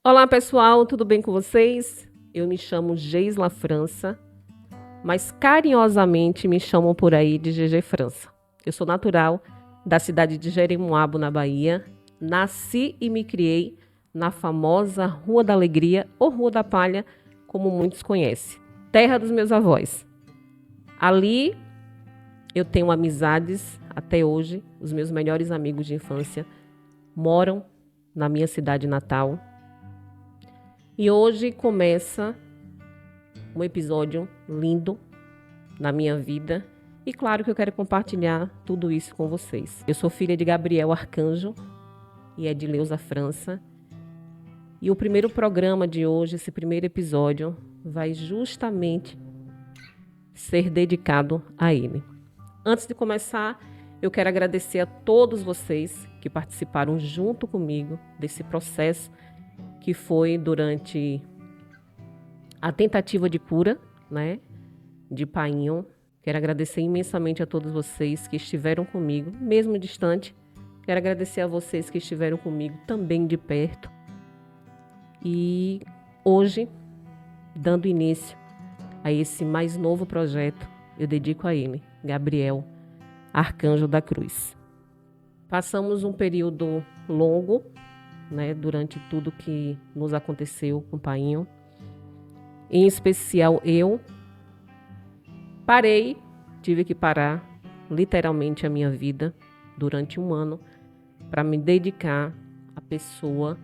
Olá pessoal, tudo bem com vocês? Eu me chamo Geisla França, mas carinhosamente me chamam por aí de GG França. Eu sou natural da cidade de Jeremoabo, na Bahia. Nasci e me criei na famosa Rua da Alegria ou Rua da Palha, como muitos conhecem. Terra dos meus avós. Ali eu tenho amizades até hoje. Os meus melhores amigos de infância moram na minha cidade natal. E hoje começa um episódio lindo na minha vida. E claro que eu quero compartilhar tudo isso com vocês. Eu sou filha de Gabriel Arcanjo e Edileuza França. E o primeiro programa de hoje, esse primeiro episódio, vai justamente ser dedicado a ele. Antes de começar, eu quero agradecer a todos vocês que participaram junto comigo desse processo que foi durante a tentativa de cura, né, de Painho. Quero agradecer imensamente a todos vocês que estiveram comigo, mesmo distante. Quero agradecer a vocês que estiveram comigo também de perto. E hoje, dando início a esse mais novo projeto, eu dedico a ele, Gabriel Arcanjo da Cruz. Passamos um período longo, né, durante tudo que nos aconteceu com o Painho. Em especial eu tive que parar literalmente a minha vida durante um ano para me dedicar à pessoa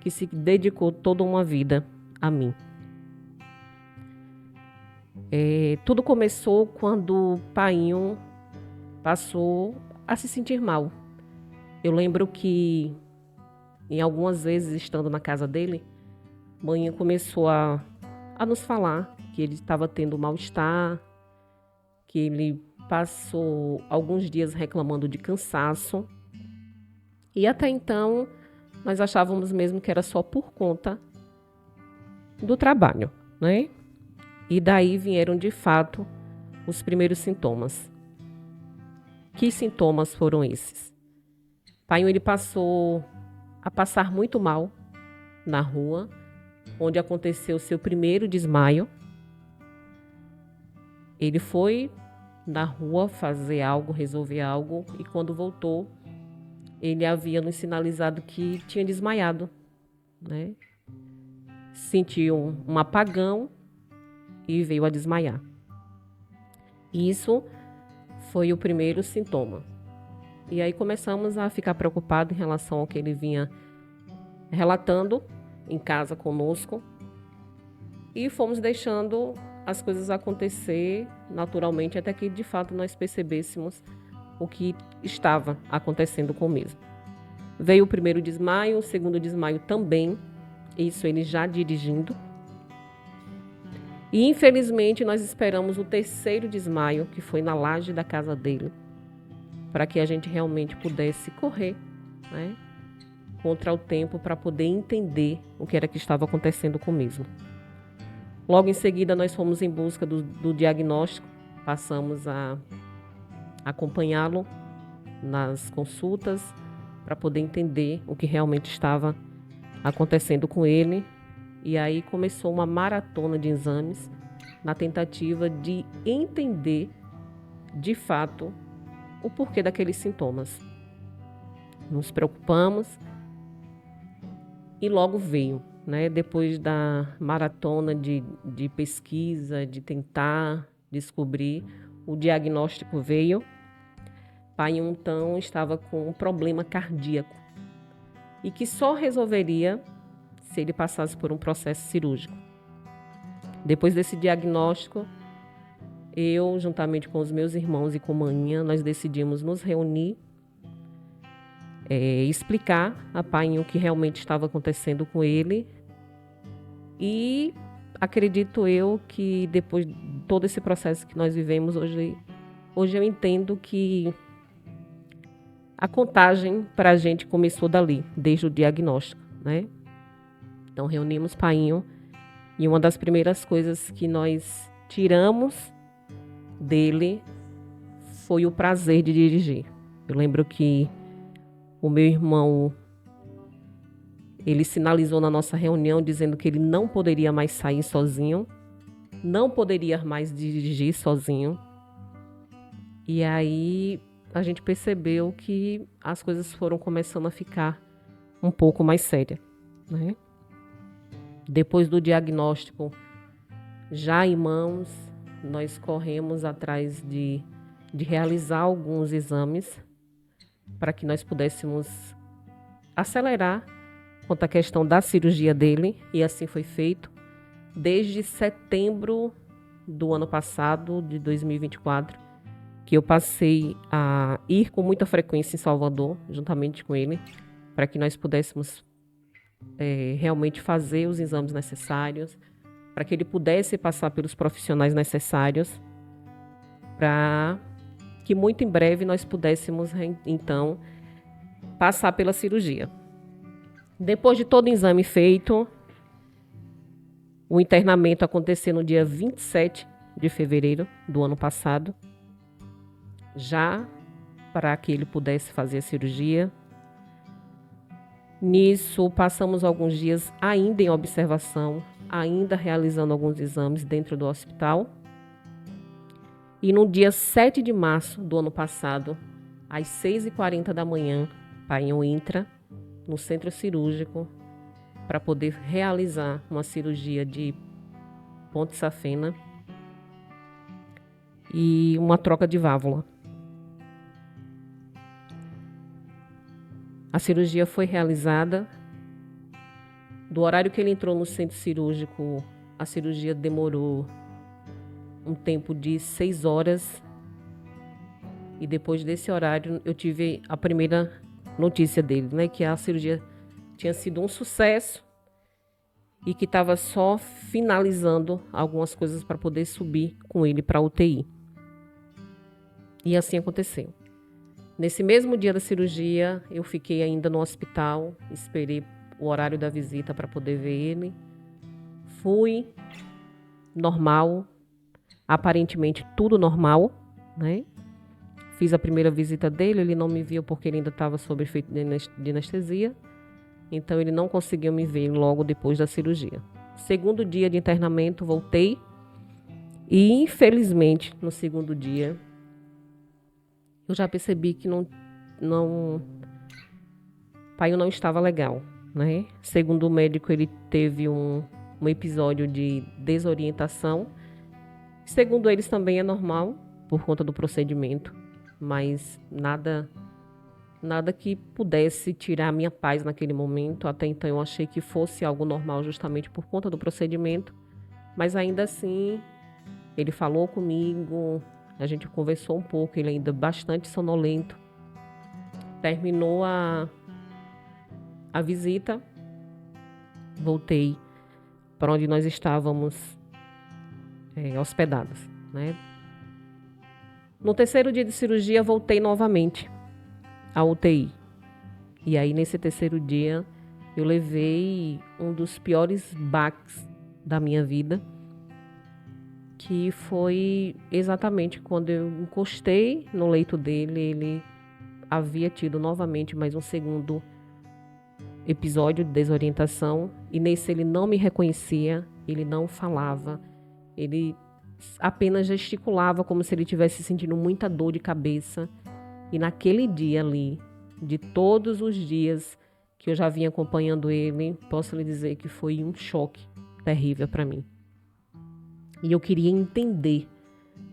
que se dedicou toda uma vida a mim. Tudo começou quando o Painho passou a se sentir mal. Eu lembro que em algumas vezes, estando na casa dele, mãe começou a nos falar que ele estava tendo mal-estar, que ele passou alguns dias reclamando de cansaço. E até então, nós achávamos mesmo que era só por conta do trabalho, né? E daí vieram, de fato, os primeiros sintomas. Que sintomas foram esses? Painho, ele passou a passar muito mal na rua, onde aconteceu seu primeiro desmaio. Ele foi na rua fazer algo, resolver algo, e quando voltou, ele havia nos sinalizado que tinha desmaiado, né? Sentiu um apagão e veio a desmaiar. Isso foi o primeiro sintoma. E aí começamos a ficar preocupados em relação ao que ele vinha relatando em casa conosco, e fomos deixando as coisas acontecer naturalmente até que de fato nós percebêssemos o que estava acontecendo com o mesmo. Veio o primeiro desmaio, o segundo desmaio também, isso ele já dirigindo. E infelizmente nós esperamos o terceiro desmaio, que foi na laje da casa dele, para que a gente realmente pudesse correr, né, contra o tempo para poder entender o que era que estava acontecendo com o mesmo. Logo em seguida, nós fomos em busca do diagnóstico, passamos a acompanhá-lo nas consultas para poder entender o que realmente estava acontecendo com ele. E aí começou uma maratona de exames na tentativa de entender, de fato, o porquê daqueles sintomas. Nos preocupamos e logo veio, né? Depois da maratona de pesquisa, de tentar descobrir, o diagnóstico veio. Painho, então, estava com um problema cardíaco e que só resolveria se ele passasse por um processo cirúrgico. Depois desse diagnóstico, eu, juntamente com os meus irmãos e com Maninha, nós decidimos nos reunir, explicar a Painho o que realmente estava acontecendo com ele. E acredito eu que depois de todo esse processo que nós vivemos hoje eu entendo que a contagem para a gente começou dali, desde o diagnóstico, né? Então reunimos Painho e uma das primeiras coisas que nós tiramos dele foi o prazer de dirigir. Eu lembro que o meu irmão, Ele sinalizou na nossa reunião dizendo que ele não poderia mais sair sozinho, não poderia mais dirigir sozinho. E aí a gente percebeu que as coisas foram começando a ficar um pouco mais sérias, né? Depois do diagnóstico já em mãos, nós corremos atrás de realizar alguns exames para que nós pudéssemos acelerar quanto à questão da cirurgia dele, e assim foi feito. Desde setembro do ano passado, de 2024, que eu passei a ir com muita frequência em Salvador, juntamente com ele, para que nós pudéssemos realmente fazer os exames necessários, para que ele pudesse passar pelos profissionais necessários, para que muito em breve nós pudéssemos, então, passar pela cirurgia. Depois de todo o exame feito, o internamento aconteceu no dia 27 de fevereiro do ano passado, já para que ele pudesse fazer a cirurgia. Nisso, passamos alguns dias ainda em observação, ainda realizando alguns exames dentro do hospital. E no dia 7 de março do ano passado, às 6h40 da manhã, Painho entra no centro cirúrgico para poder realizar uma cirurgia de ponte safena e uma troca de válvula. A cirurgia foi realizada. Do horário que ele entrou no centro cirúrgico, a cirurgia demorou um tempo de 6 horas. E depois desse horário, eu tive a primeira notícia dele, né? Que a cirurgia tinha sido um sucesso e que estava só finalizando algumas coisas para poder subir com ele para a UTI. E assim aconteceu. Nesse mesmo dia da cirurgia, eu fiquei ainda no hospital, esperei o horário da visita para poder ver ele. Fui normal, aparentemente tudo normal, né? Fiz a primeira visita dele, ele não me viu porque ele ainda estava sob efeito de anestesia, então ele não conseguiu me ver logo depois da cirurgia. Segundo dia de internamento, voltei e, infelizmente, no segundo dia, eu já percebi que o pai não estava legal, né? Segundo o médico, ele teve um episódio de desorientação. Segundo eles, também é normal por conta do procedimento, mas nada que pudesse tirar a minha paz naquele momento. Até então eu achei que fosse algo normal justamente por conta do procedimento, mas ainda assim ele falou comigo, a gente conversou um pouco, ele ainda bastante sonolento. Terminou a visita, voltei para onde nós estávamos hospedados, né? No terceiro dia de cirurgia, voltei novamente à UTI. E aí, nesse terceiro dia, eu levei um dos piores baques da minha vida, que foi exatamente quando eu encostei no leito dele. Ele havia tido novamente mais um segundo episódio de desorientação, e nesse ele não me reconhecia, ele não falava, ele apenas gesticulava como se ele estivesse sentindo muita dor de cabeça. E naquele dia ali, de todos os dias que eu já vinha acompanhando ele, posso lhe dizer que foi um choque terrível para mim. E eu queria entender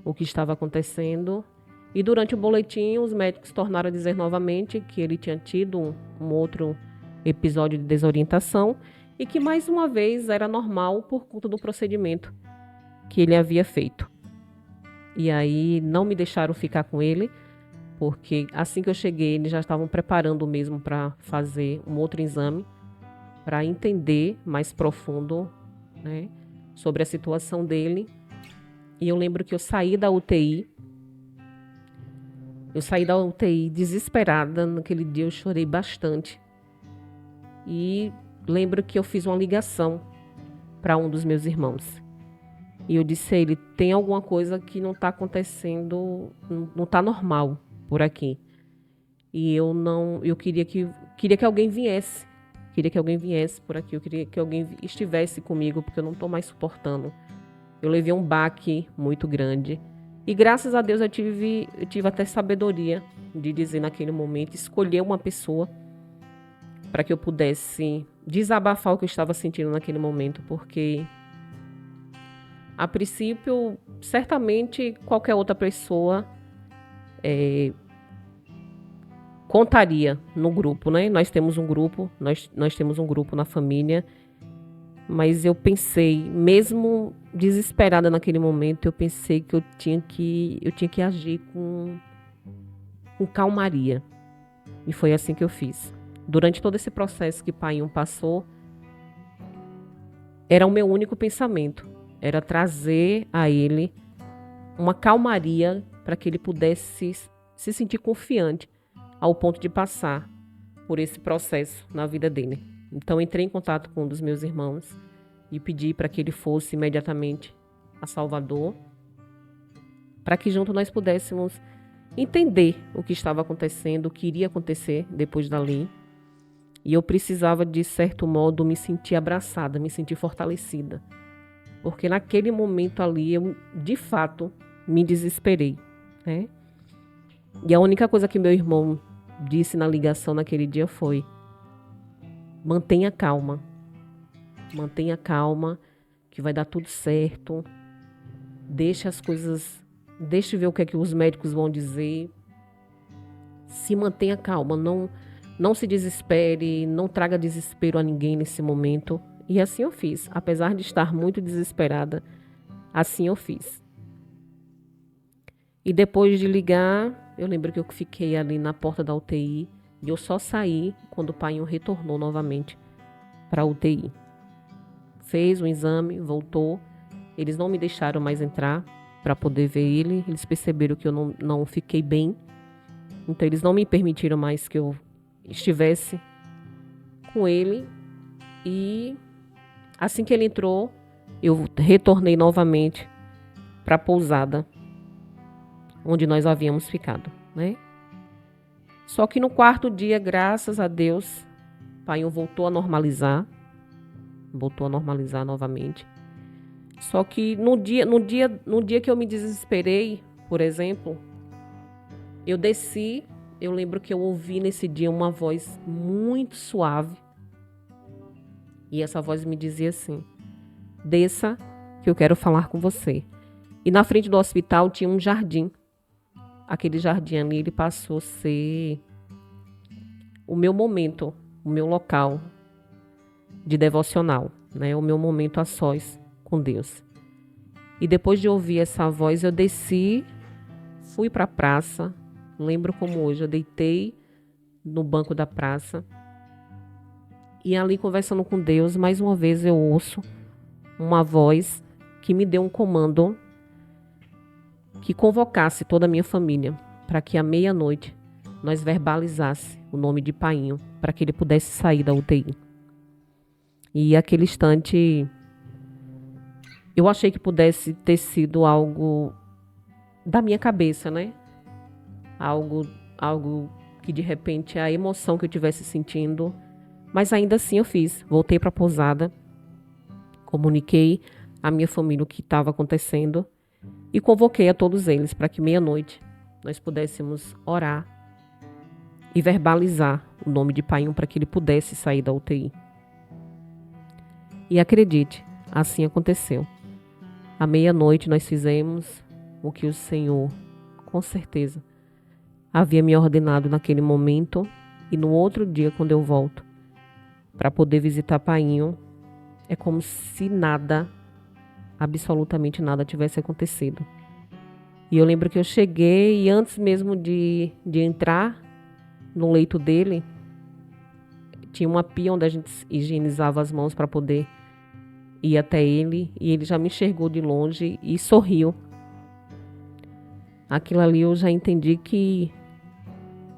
o que estava acontecendo. E durante o boletim, os médicos tornaram a dizer novamente que ele tinha tido um outro episódio de desorientação e que, mais uma vez, era normal por conta do procedimento que ele havia feito. E aí não me deixaram ficar com ele, porque assim que eu cheguei, eles já estavam preparando mesmo para fazer um outro exame, para entender mais profundo, né, sobre a situação dele. E eu lembro que eu saí da UTI. Desesperada. Naquele dia eu chorei bastante. E lembro que eu fiz uma ligação para um dos meus irmãos. E eu disse a ele: tem alguma coisa que não está acontecendo, não está normal por aqui. E eu queria que alguém viesse, Queria que alguém viesse por aqui, eu queria que alguém estivesse comigo, porque eu não estou mais suportando. Eu levei um baque muito grande. E graças a Deus eu tive até sabedoria de dizer naquele momento, escolher uma pessoa para que eu pudesse desabafar o que eu estava sentindo naquele momento, porque a princípio, certamente qualquer outra pessoa contaria no grupo, né? Nós temos um grupo, nós temos um grupo na família, mas eu pensei, mesmo desesperada naquele momento, eu pensei que eu tinha que agir com calmaria. E foi assim que eu fiz. Durante todo esse processo que Painho passou, era o meu único pensamento. Era trazer a ele uma calmaria para que ele pudesse se sentir confiante ao ponto de passar por esse processo na vida dele. Então, entrei em contato com um dos meus irmãos e pedi para que ele fosse imediatamente a Salvador, para que junto nós pudéssemos entender o que estava acontecendo, o que iria acontecer depois dali. E eu precisava, de certo modo, me sentir abraçada, me sentir fortalecida. Porque naquele momento ali, eu, de fato, me desesperei, né? E a única coisa que meu irmão disse na ligação naquele dia foi: mantenha calma, que vai dar tudo certo, deixe as coisas, deixe ver o que é que os médicos vão dizer, se mantenha calma, não se desespere, não traga desespero a ninguém nesse momento. E assim eu fiz, apesar de estar muito desesperada, assim eu fiz. E depois de ligar, eu lembro que eu fiquei ali na porta da UTI e eu só saí quando o pai retornou novamente para a UTI. Fez um exame, voltou. Eles não me deixaram mais entrar para poder ver ele. Eles perceberam que eu não fiquei bem. Então eles não me permitiram mais que eu estivesse com ele. E assim que ele entrou, eu retornei novamente para a pousada onde nós havíamos ficado, né? Só que no quarto dia, graças a Deus, o pai voltou a normalizar novamente. Só que no dia que eu me desesperei, por exemplo, eu desci, eu lembro que eu ouvi nesse dia uma voz muito suave. E essa voz me dizia assim: desça, que eu quero falar com você. E na frente do hospital tinha um jardim. Aquele jardim ali, ele passou a ser o meu momento, o meu local de devocional, né? O meu momento a sós com Deus. E depois de ouvir essa voz, eu desci, fui para a praça. Lembro como hoje, eu deitei no banco da praça. E ali, conversando com Deus, mais uma vez eu ouço uma voz que me deu um comando que convocasse toda a minha família para que à meia-noite nós verbalizasse o nome de Painho para que ele pudesse sair da UTI. E aquele instante eu achei que pudesse ter sido algo da minha cabeça, né? Algo que de repente a emoção que eu estivesse sentindo, mas ainda assim eu fiz. Voltei para a pousada, comuniquei à minha família o que estava acontecendo e convoquei a todos eles para que meia-noite nós pudéssemos orar e verbalizar o nome de Painho para que ele pudesse sair da UTI. E acredite, assim aconteceu. À meia-noite nós fizemos o que o Senhor, com certeza, havia me ordenado naquele momento. E no outro dia, quando eu volto para poder visitar Painho, é como se nada, absolutamente nada tivesse acontecido. E eu lembro que eu cheguei e antes mesmo de entrar no leito dele, tinha uma pia onde a gente higienizava as mãos para poder ir até ele. E ele já me enxergou de longe e sorriu. Aquilo ali eu já entendi que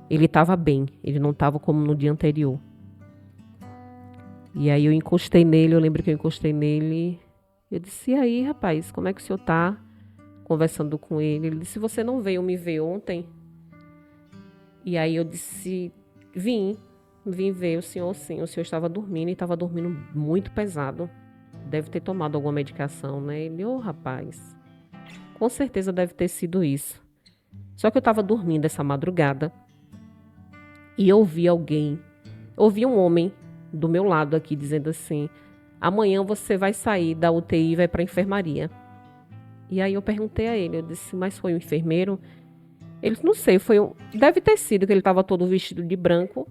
ele estava bem. Ele não estava como no dia anterior. E aí eu encostei nele, eu lembro que eu encostei nele. Eu disse: e aí, rapaz, como é que o senhor tá? Conversando com ele. Ele disse: você não veio me ver ontem? E aí eu disse: vim, vim ver o senhor, sim. O senhor estava dormindo e estava dormindo muito pesado. Deve ter tomado alguma medicação, né? Ele, rapaz, com certeza deve ter sido isso. Só que eu estava dormindo essa madrugada e ouvi um homem do meu lado aqui dizendo assim: amanhã você vai sair da UTI e vai para a enfermaria. E aí eu perguntei a ele, eu disse, mas foi um enfermeiro? Ele disse, não sei, deve ter sido que ele estava todo vestido de branco,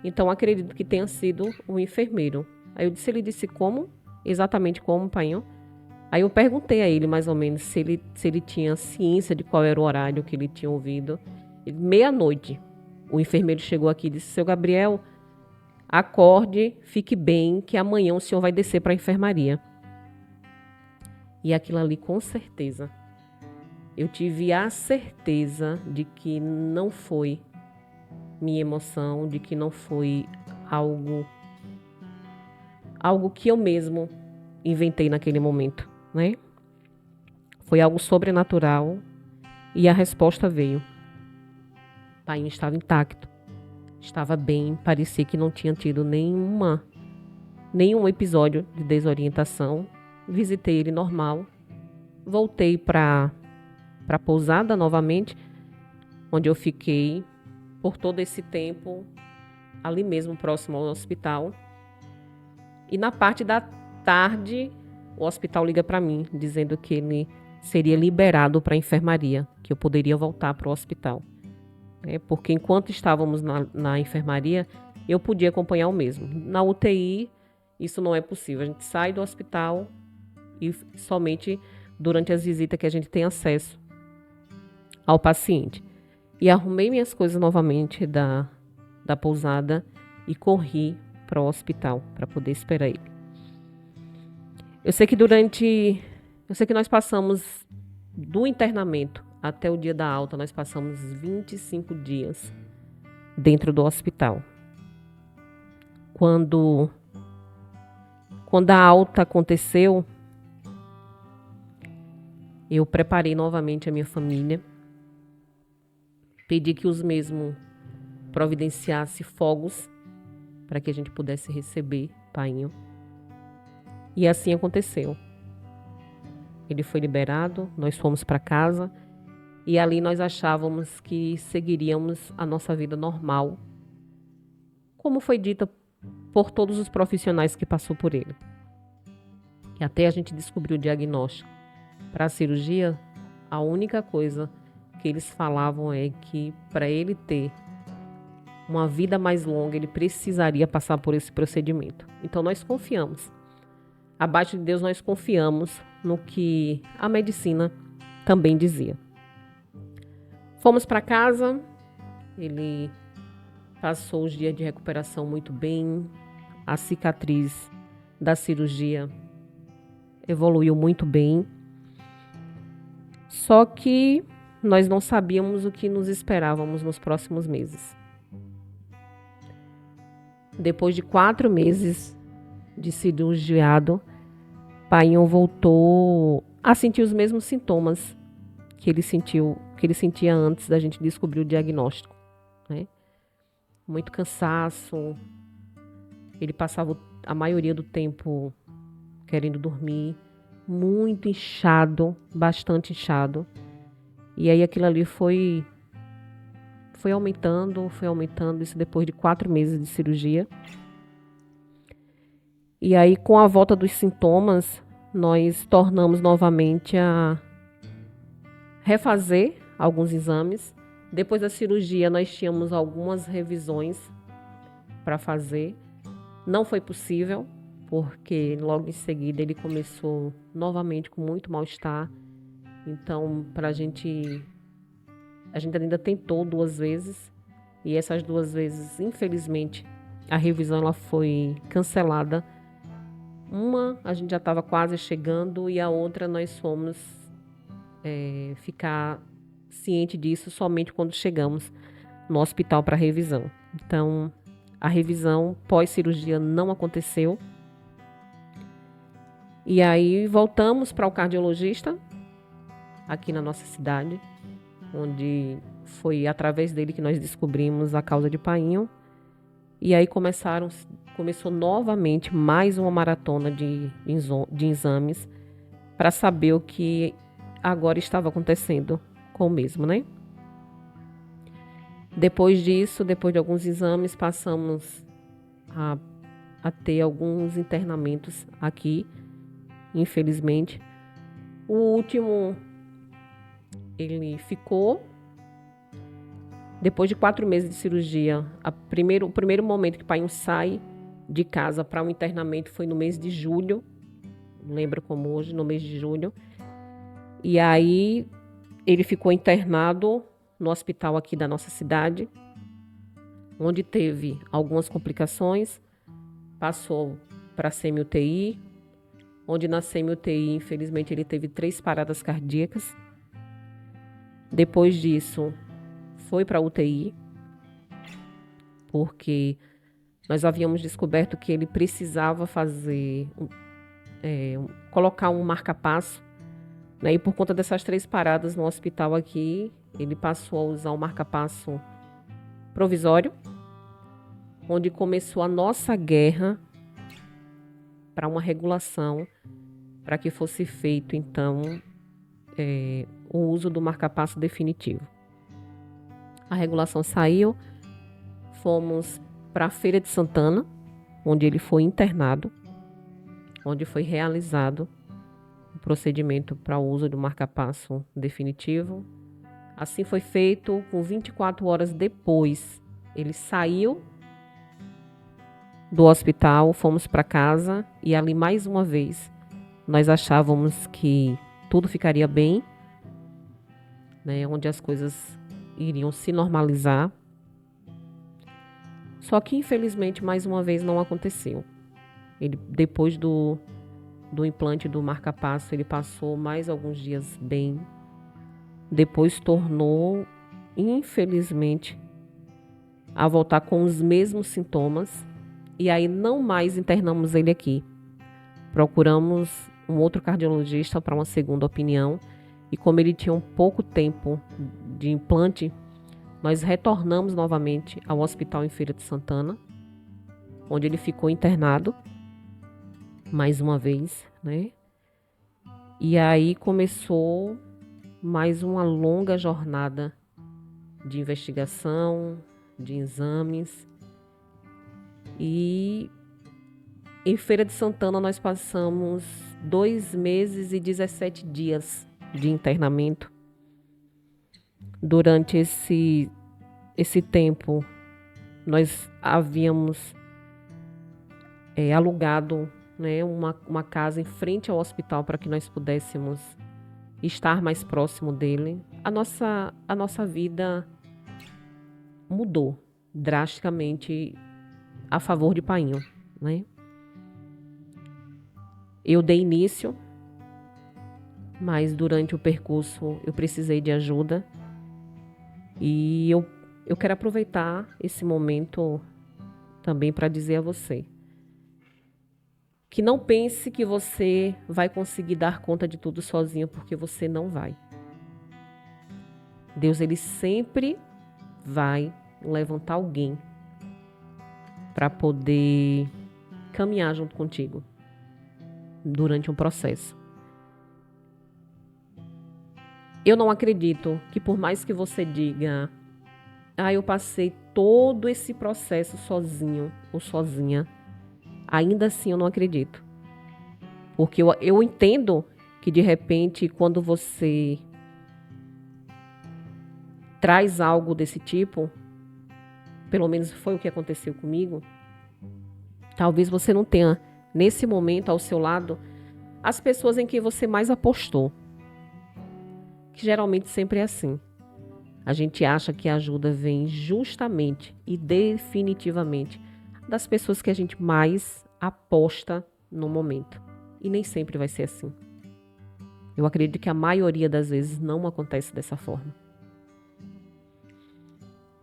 então acredito que tenha sido um enfermeiro. Aí ele disse como? Exatamente como, painho? Aí eu perguntei a ele mais ou menos se ele tinha ciência de qual era o horário que ele tinha ouvido. Meia-noite, o enfermeiro chegou aqui e disse, seu Gabriel, acorde, fique bem, que amanhã o senhor vai descer para a enfermaria. E aquilo ali, com certeza, eu tive a certeza de que não foi minha emoção, de que não foi algo que eu mesmo inventei naquele momento, né? Foi algo sobrenatural e a resposta veio. O pai estava intacto, estava bem, parecia que não tinha tido nenhum episódio de desorientação. Visitei ele normal, voltei para a pousada novamente, onde eu fiquei por todo esse tempo, ali mesmo próximo ao hospital. E na parte da tarde, o hospital liga para mim, dizendo que ele seria liberado para a enfermaria, que eu poderia voltar para o hospital. Porque enquanto estávamos na enfermaria, eu podia acompanhar o mesmo. Na UTI, isso não é possível. A gente sai do hospital e somente durante as visitas que a gente tem acesso ao paciente. E arrumei minhas coisas novamente da pousada e corri para o hospital para poder esperar ele. Eu sei que nós passamos do internamento até o dia da alta, nós passamos 25 dias dentro do hospital. Quando a alta aconteceu, eu preparei novamente a minha família, pedi que os mesmos providenciassem fogos para que a gente pudesse receber painho. E assim aconteceu. Ele foi liberado, nós fomos para casa e ali nós achávamos que seguiríamos a nossa vida normal, como foi dita por todos os profissionais que passou por ele. E até a gente descobriu o diagnóstico. Para a cirurgia, a única coisa que eles falavam é que para ele ter uma vida mais longa, ele precisaria passar por esse procedimento. Então nós confiamos. Abaixo de Deus nós confiamos no que a medicina também dizia. Fomos para casa, ele passou os dias de recuperação muito bem, a cicatriz da cirurgia evoluiu muito bem, só que nós não sabíamos o que nos esperávamos nos próximos meses. Depois de 4 meses de cirurgiado, Painho voltou a sentir os mesmos sintomas que ele sentia antes da gente descobrir o diagnóstico, né? Muito cansaço, ele passava a maioria do tempo querendo dormir, muito inchado, bastante inchado. E aí aquilo ali foi aumentando, isso depois de 4 meses de cirurgia. E aí, com a volta dos sintomas, nós tornamos novamente a refazer alguns exames. Depois da cirurgia, nós tínhamos algumas revisões para fazer. Não foi possível, porque logo em seguida ele começou novamente com muito mal-estar. Então, a gente ainda tentou 2 vezes. E essas 2 vezes, infelizmente, a revisão ela foi cancelada. Uma, a gente já estava quase chegando, e a outra nós fomos ficar ciente disso somente quando chegamos no hospital para revisão. Então, a revisão pós-cirurgia não aconteceu. E aí voltamos para o cardiologista aqui na nossa cidade, onde foi através dele que nós descobrimos a causa de Painho. E aí começou novamente mais uma maratona de exames para saber o que agora estava acontecendo com o mesmo, né? Depois disso, depois de alguns exames, passamos a ter alguns internamentos aqui, infelizmente. O último, ele ficou. Depois de 4 meses de cirurgia, o primeiro momento que o pai sai de casa para um internamento foi no mês de julho. Lembro como hoje, no mês de julho. E aí ele ficou internado no hospital aqui da nossa cidade, onde teve algumas complicações, passou para a semi-UTI, onde na semi-UTI, infelizmente, ele teve 3 paradas cardíacas. Depois disso, foi para a UTI, porque nós havíamos descoberto que ele precisava colocar um marca-passo, né? E por conta dessas 3 paradas no hospital aqui, ele passou a usar um marca-passo provisório, onde começou a nossa guerra para uma regulação, para que fosse feito, então, o uso do marca-passo definitivo. A regulação saiu, fomos para a Feira de Santana, onde ele foi internado, onde foi realizado o procedimento para o uso do marca-passo definitivo. Assim foi feito, com 24 horas depois, ele saiu do hospital, fomos para casa e ali mais uma vez nós achávamos que tudo ficaria bem, né, onde as coisas iriam se normalizar. Só que infelizmente mais uma vez não aconteceu. Ele, depois do implante do marca-passo, ele passou mais alguns dias bem. Depois tornou, infelizmente, a voltar com os mesmos sintomas. E aí não mais internamos ele aqui. Procuramos um outro cardiologista para uma segunda opinião. E como ele tinha um pouco tempo de implante, nós retornamos novamente ao hospital em Feira de Santana, onde ele ficou internado, mais uma vez, né? E aí começou mais uma longa jornada de investigação, de exames. E em Feira de Santana nós passamos 2 meses e 17 dias de internamento. Durante esse tempo, nós havíamos alugado, né, uma casa em frente ao hospital para que nós pudéssemos estar mais próximo dele. A nossa vida mudou drasticamente a favor de Painho, né? Eu dei início, mas durante o percurso eu precisei de ajuda. E eu quero aproveitar esse momento também para dizer a você que não pense que você vai conseguir dar conta de tudo sozinho, porque você não vai. Deus, ele sempre vai levantar alguém para poder caminhar junto contigo durante um processo. Eu não acredito que, por mais que você diga, eu passei todo esse processo sozinho ou sozinha, ainda assim eu não acredito. Porque eu entendo que, de repente, quando você traz algo desse tipo, pelo menos foi o que aconteceu comigo, talvez você não tenha, nesse momento, ao seu lado, as pessoas em quem você mais apostou. Que geralmente sempre é assim. A gente acha que a ajuda vem justamente e definitivamente das pessoas que a gente mais aposta no momento. E nem sempre vai ser assim. Eu acredito que a maioria das vezes não acontece dessa forma.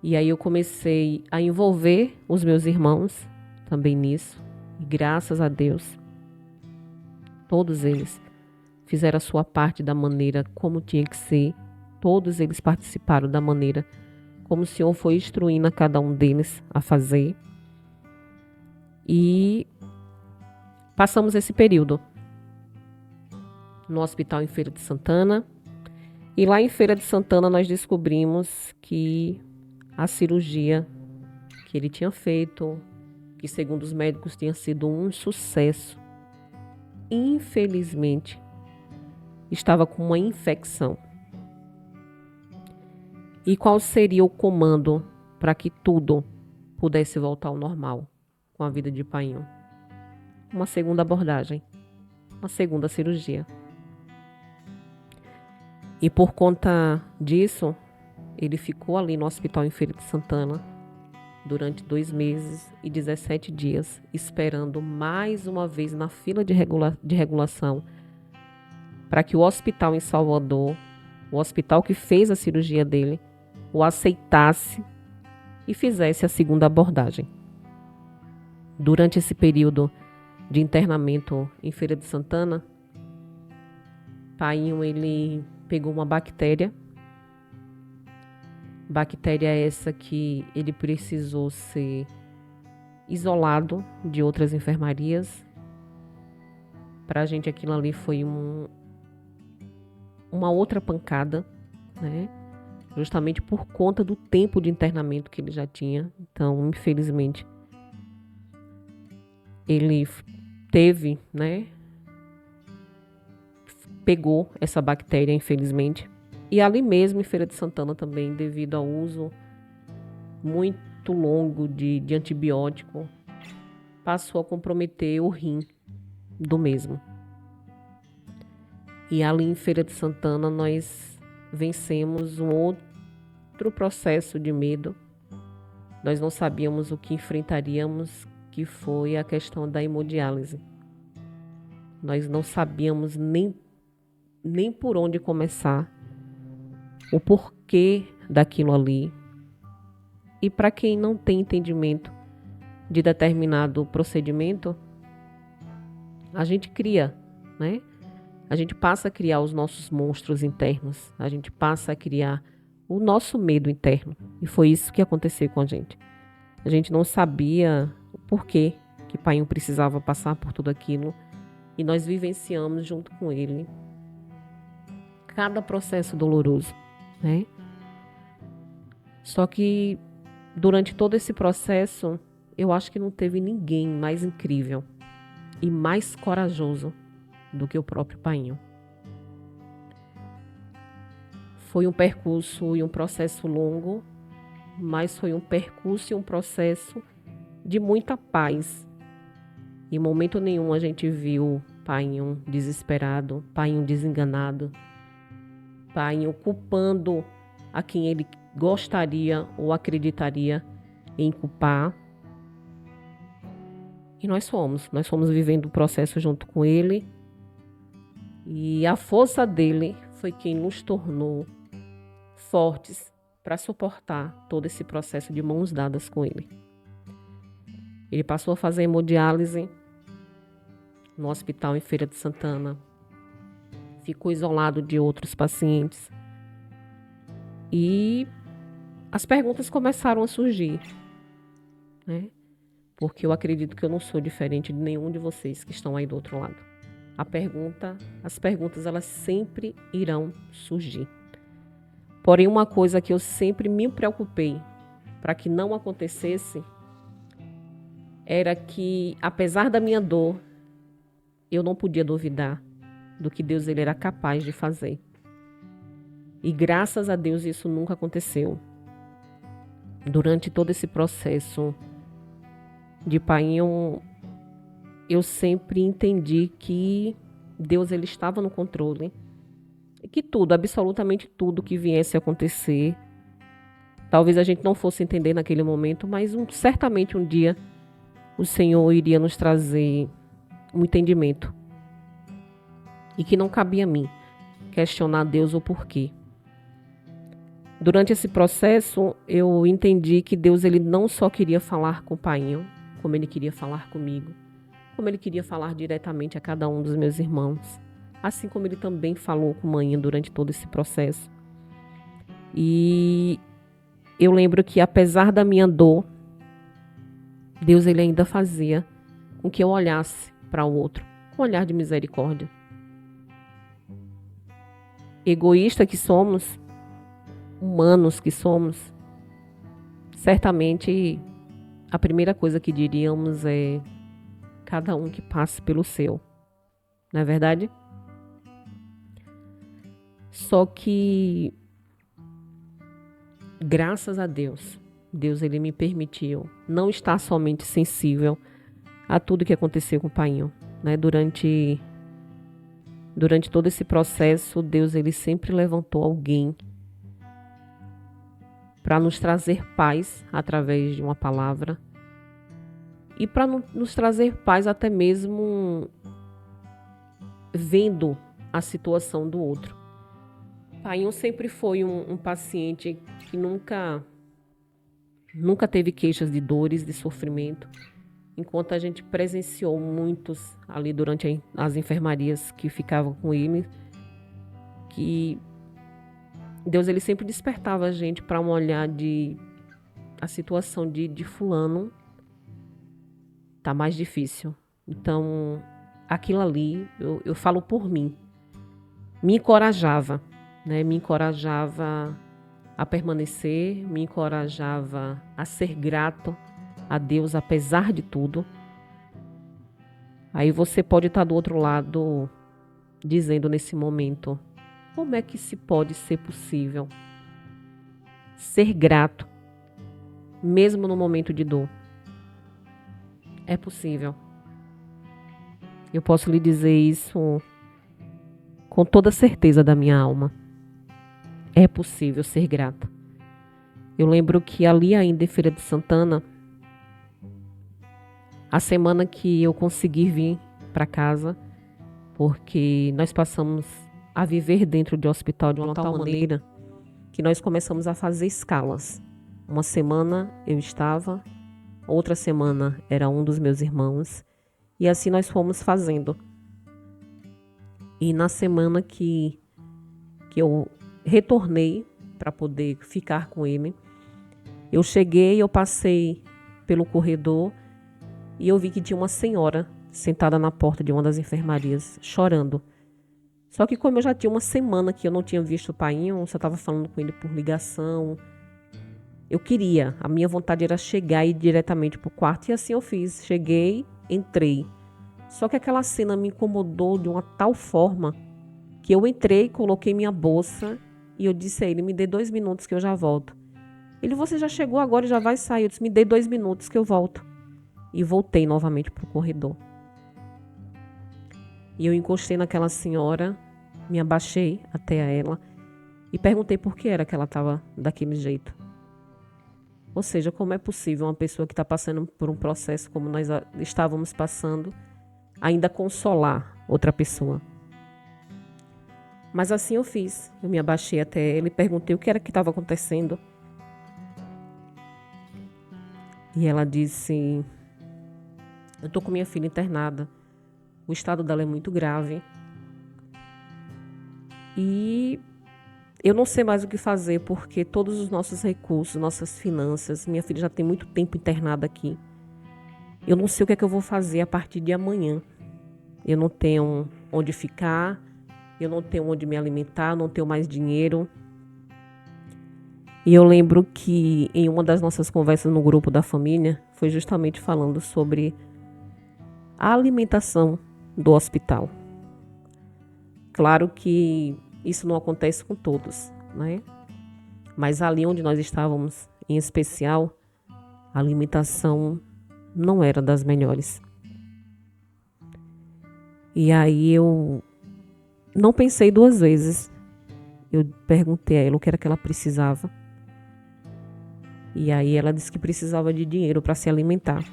E aí eu comecei a envolver os meus irmãos também nisso. E graças a Deus, todos eles fizeram a sua parte da maneira como tinha que ser. Todos eles participaram da maneira como o Senhor foi instruindo a cada um deles a fazer. E passamos esse período no hospital em Feira de Santana. E lá em Feira de Santana nós descobrimos que a cirurgia que ele tinha feito, que segundo os médicos tinha sido um sucesso, infelizmente estava com uma infecção. E qual seria o comando para que tudo pudesse voltar ao normal com a vida de Painho? Uma segunda abordagem, uma segunda cirurgia. E por conta disso, ele ficou ali no hospital em Feira de Santana durante 2 meses e 17 dias, esperando mais uma vez na fila de regulação para que o hospital em Salvador, o hospital que fez a cirurgia dele, o aceitasse e fizesse a segunda abordagem. Durante esse período de internamento em Feira de Santana, Painho, ele pegou uma bactéria essa que ele precisou ser isolado de outras enfermarias. Pra gente aquilo ali foi uma outra pancada, né? Justamente por conta do tempo de internamento que ele já tinha. Então, infelizmente, ele teve, né? Pegou essa bactéria, infelizmente. E ali mesmo, em Feira de Santana também, devido ao uso muito longo de antibiótico, passou a comprometer o rim do mesmo. E ali em Feira de Santana nós vencemos um outro processo de medo. Nós não sabíamos o que enfrentaríamos, que foi a questão da hemodiálise. Nós não sabíamos nem por onde começar, o porquê daquilo ali. E para quem não tem entendimento de determinado procedimento, a gente cria, né? A gente passa a criar os nossos monstros internos, a gente passa a criar o nosso medo interno. E foi isso que aconteceu com a gente. A gente não sabia o porquê que Painho precisava passar por tudo aquilo. E nós vivenciamos junto com ele cada processo doloroso, né? Só que durante todo esse processo, eu acho que não teve ninguém mais incrível e mais corajoso do que o próprio Painho. Foi um percurso e um processo longo, mas foi um percurso e um processo de muita paz. Em momento nenhum a gente viu Painho desesperado, Painho desenganado, Painho culpando a quem ele gostaria ou acreditaria em culpar. E nós fomos vivendo o processo junto com ele. E a força dele foi quem nos tornou fortes para suportar todo esse processo de mãos dadas com ele. Ele passou a fazer hemodiálise no hospital em Feira de Santana. Ficou isolado de outros pacientes. E as perguntas começaram a surgir, né? Porque eu acredito que eu não sou diferente de nenhum de vocês que estão aí do outro lado. As perguntas, elas sempre irão surgir. Porém, uma coisa que eu sempre me preocupei para que não acontecesse era que, apesar da minha dor, eu não podia duvidar do que Deus ele era capaz de fazer. E graças a Deus isso nunca aconteceu. Durante todo esse processo de Painho, eu sempre entendi que Deus ele estava no controle e que tudo, absolutamente tudo que viesse a acontecer, talvez a gente não fosse entender naquele momento, mas certamente um dia o Senhor iria nos trazer um entendimento e que não cabia a mim questionar Deus o porquê. Durante esse processo, eu entendi que Deus ele não só queria falar com Painho, como ele queria falar comigo, como ele queria falar diretamente a cada um dos meus irmãos, assim como ele também falou com Manhã durante todo esse processo. E eu lembro que apesar da minha dor, Deus ele ainda fazia com que eu olhasse para o outro com um olhar de misericórdia. Egoísta que somos, humanos que somos, certamente a primeira coisa que diríamos é cada um que passe pelo seu, não é verdade? Só que, graças a Deus, ele me permitiu não estar somente sensível a tudo que aconteceu com o Painho, né? Durante todo esse processo, Deus ele sempre levantou alguém para nos trazer paz através de uma palavra e para nos trazer paz até mesmo vendo a situação do outro. Painho sempre foi um paciente que nunca teve queixas de dores, de sofrimento, enquanto a gente presenciou muitos ali durante as enfermarias que ficavam com ele, que Deus ele sempre despertava a gente para um olhar de a situação de fulano tá mais difícil. Então, aquilo ali, eu falo por mim, me encorajava, né? Me encorajava a permanecer, me encorajava a ser grato a Deus apesar de tudo. Aí você pode estar do outro lado dizendo nesse momento, como é que se pode ser possível ser grato mesmo no momento de dor? É possível. Eu posso lhe dizer isso com toda certeza da minha alma. É possível ser grata. Eu lembro que ali ainda em Feira de Santana, a semana que eu consegui vir para casa, porque nós passamos a viver dentro de hospital de uma tal maneira que nós começamos a fazer escalas. Uma semana eu estava, outra semana era um dos meus irmãos, e assim nós fomos fazendo. E na semana que eu retornei para poder ficar com ele, eu cheguei, eu passei pelo corredor e eu vi que tinha uma senhora sentada na porta de uma das enfermarias, chorando. Só que como eu já tinha uma semana que eu não tinha visto o Painho, só estava falando com ele por ligação, a minha vontade era chegar e ir diretamente para o quarto, e assim eu fiz. Cheguei, entrei. Só que aquela cena me incomodou de uma tal forma que eu entrei, coloquei minha bolsa e eu disse a ele, me dê 2 minutos que eu já volto. Ele, você já chegou agora e já vai sair? Eu disse, me dê 2 minutos que eu volto. E voltei novamente para o corredor. E eu encostei naquela senhora, me abaixei até ela e perguntei por que era que ela estava daquele jeito. Ou seja, como é possível uma pessoa que está passando por um processo como nós estávamos passando, ainda consolar outra pessoa? Mas assim eu fiz. Eu me abaixei até ele e perguntei o que era que estava acontecendo. E ela disse, eu estou com minha filha internada. O estado dela é muito grave. E eu não sei mais o que fazer, porque todos os nossos recursos, nossas finanças, minha filha já tem muito tempo internada aqui. Eu não sei o que é que eu vou fazer a partir de amanhã. Eu não tenho onde ficar, eu não tenho onde me alimentar, não tenho mais dinheiro. E eu lembro que em uma das nossas conversas no grupo da família, foi justamente falando sobre a alimentação do hospital. Claro que isso não acontece com todos, né? Mas ali onde nós estávamos, em especial, a alimentação não era das melhores. E aí eu não pensei 2 vezes. Eu perguntei a ela o que era que ela precisava. E aí ela disse que precisava de dinheiro para se alimentar.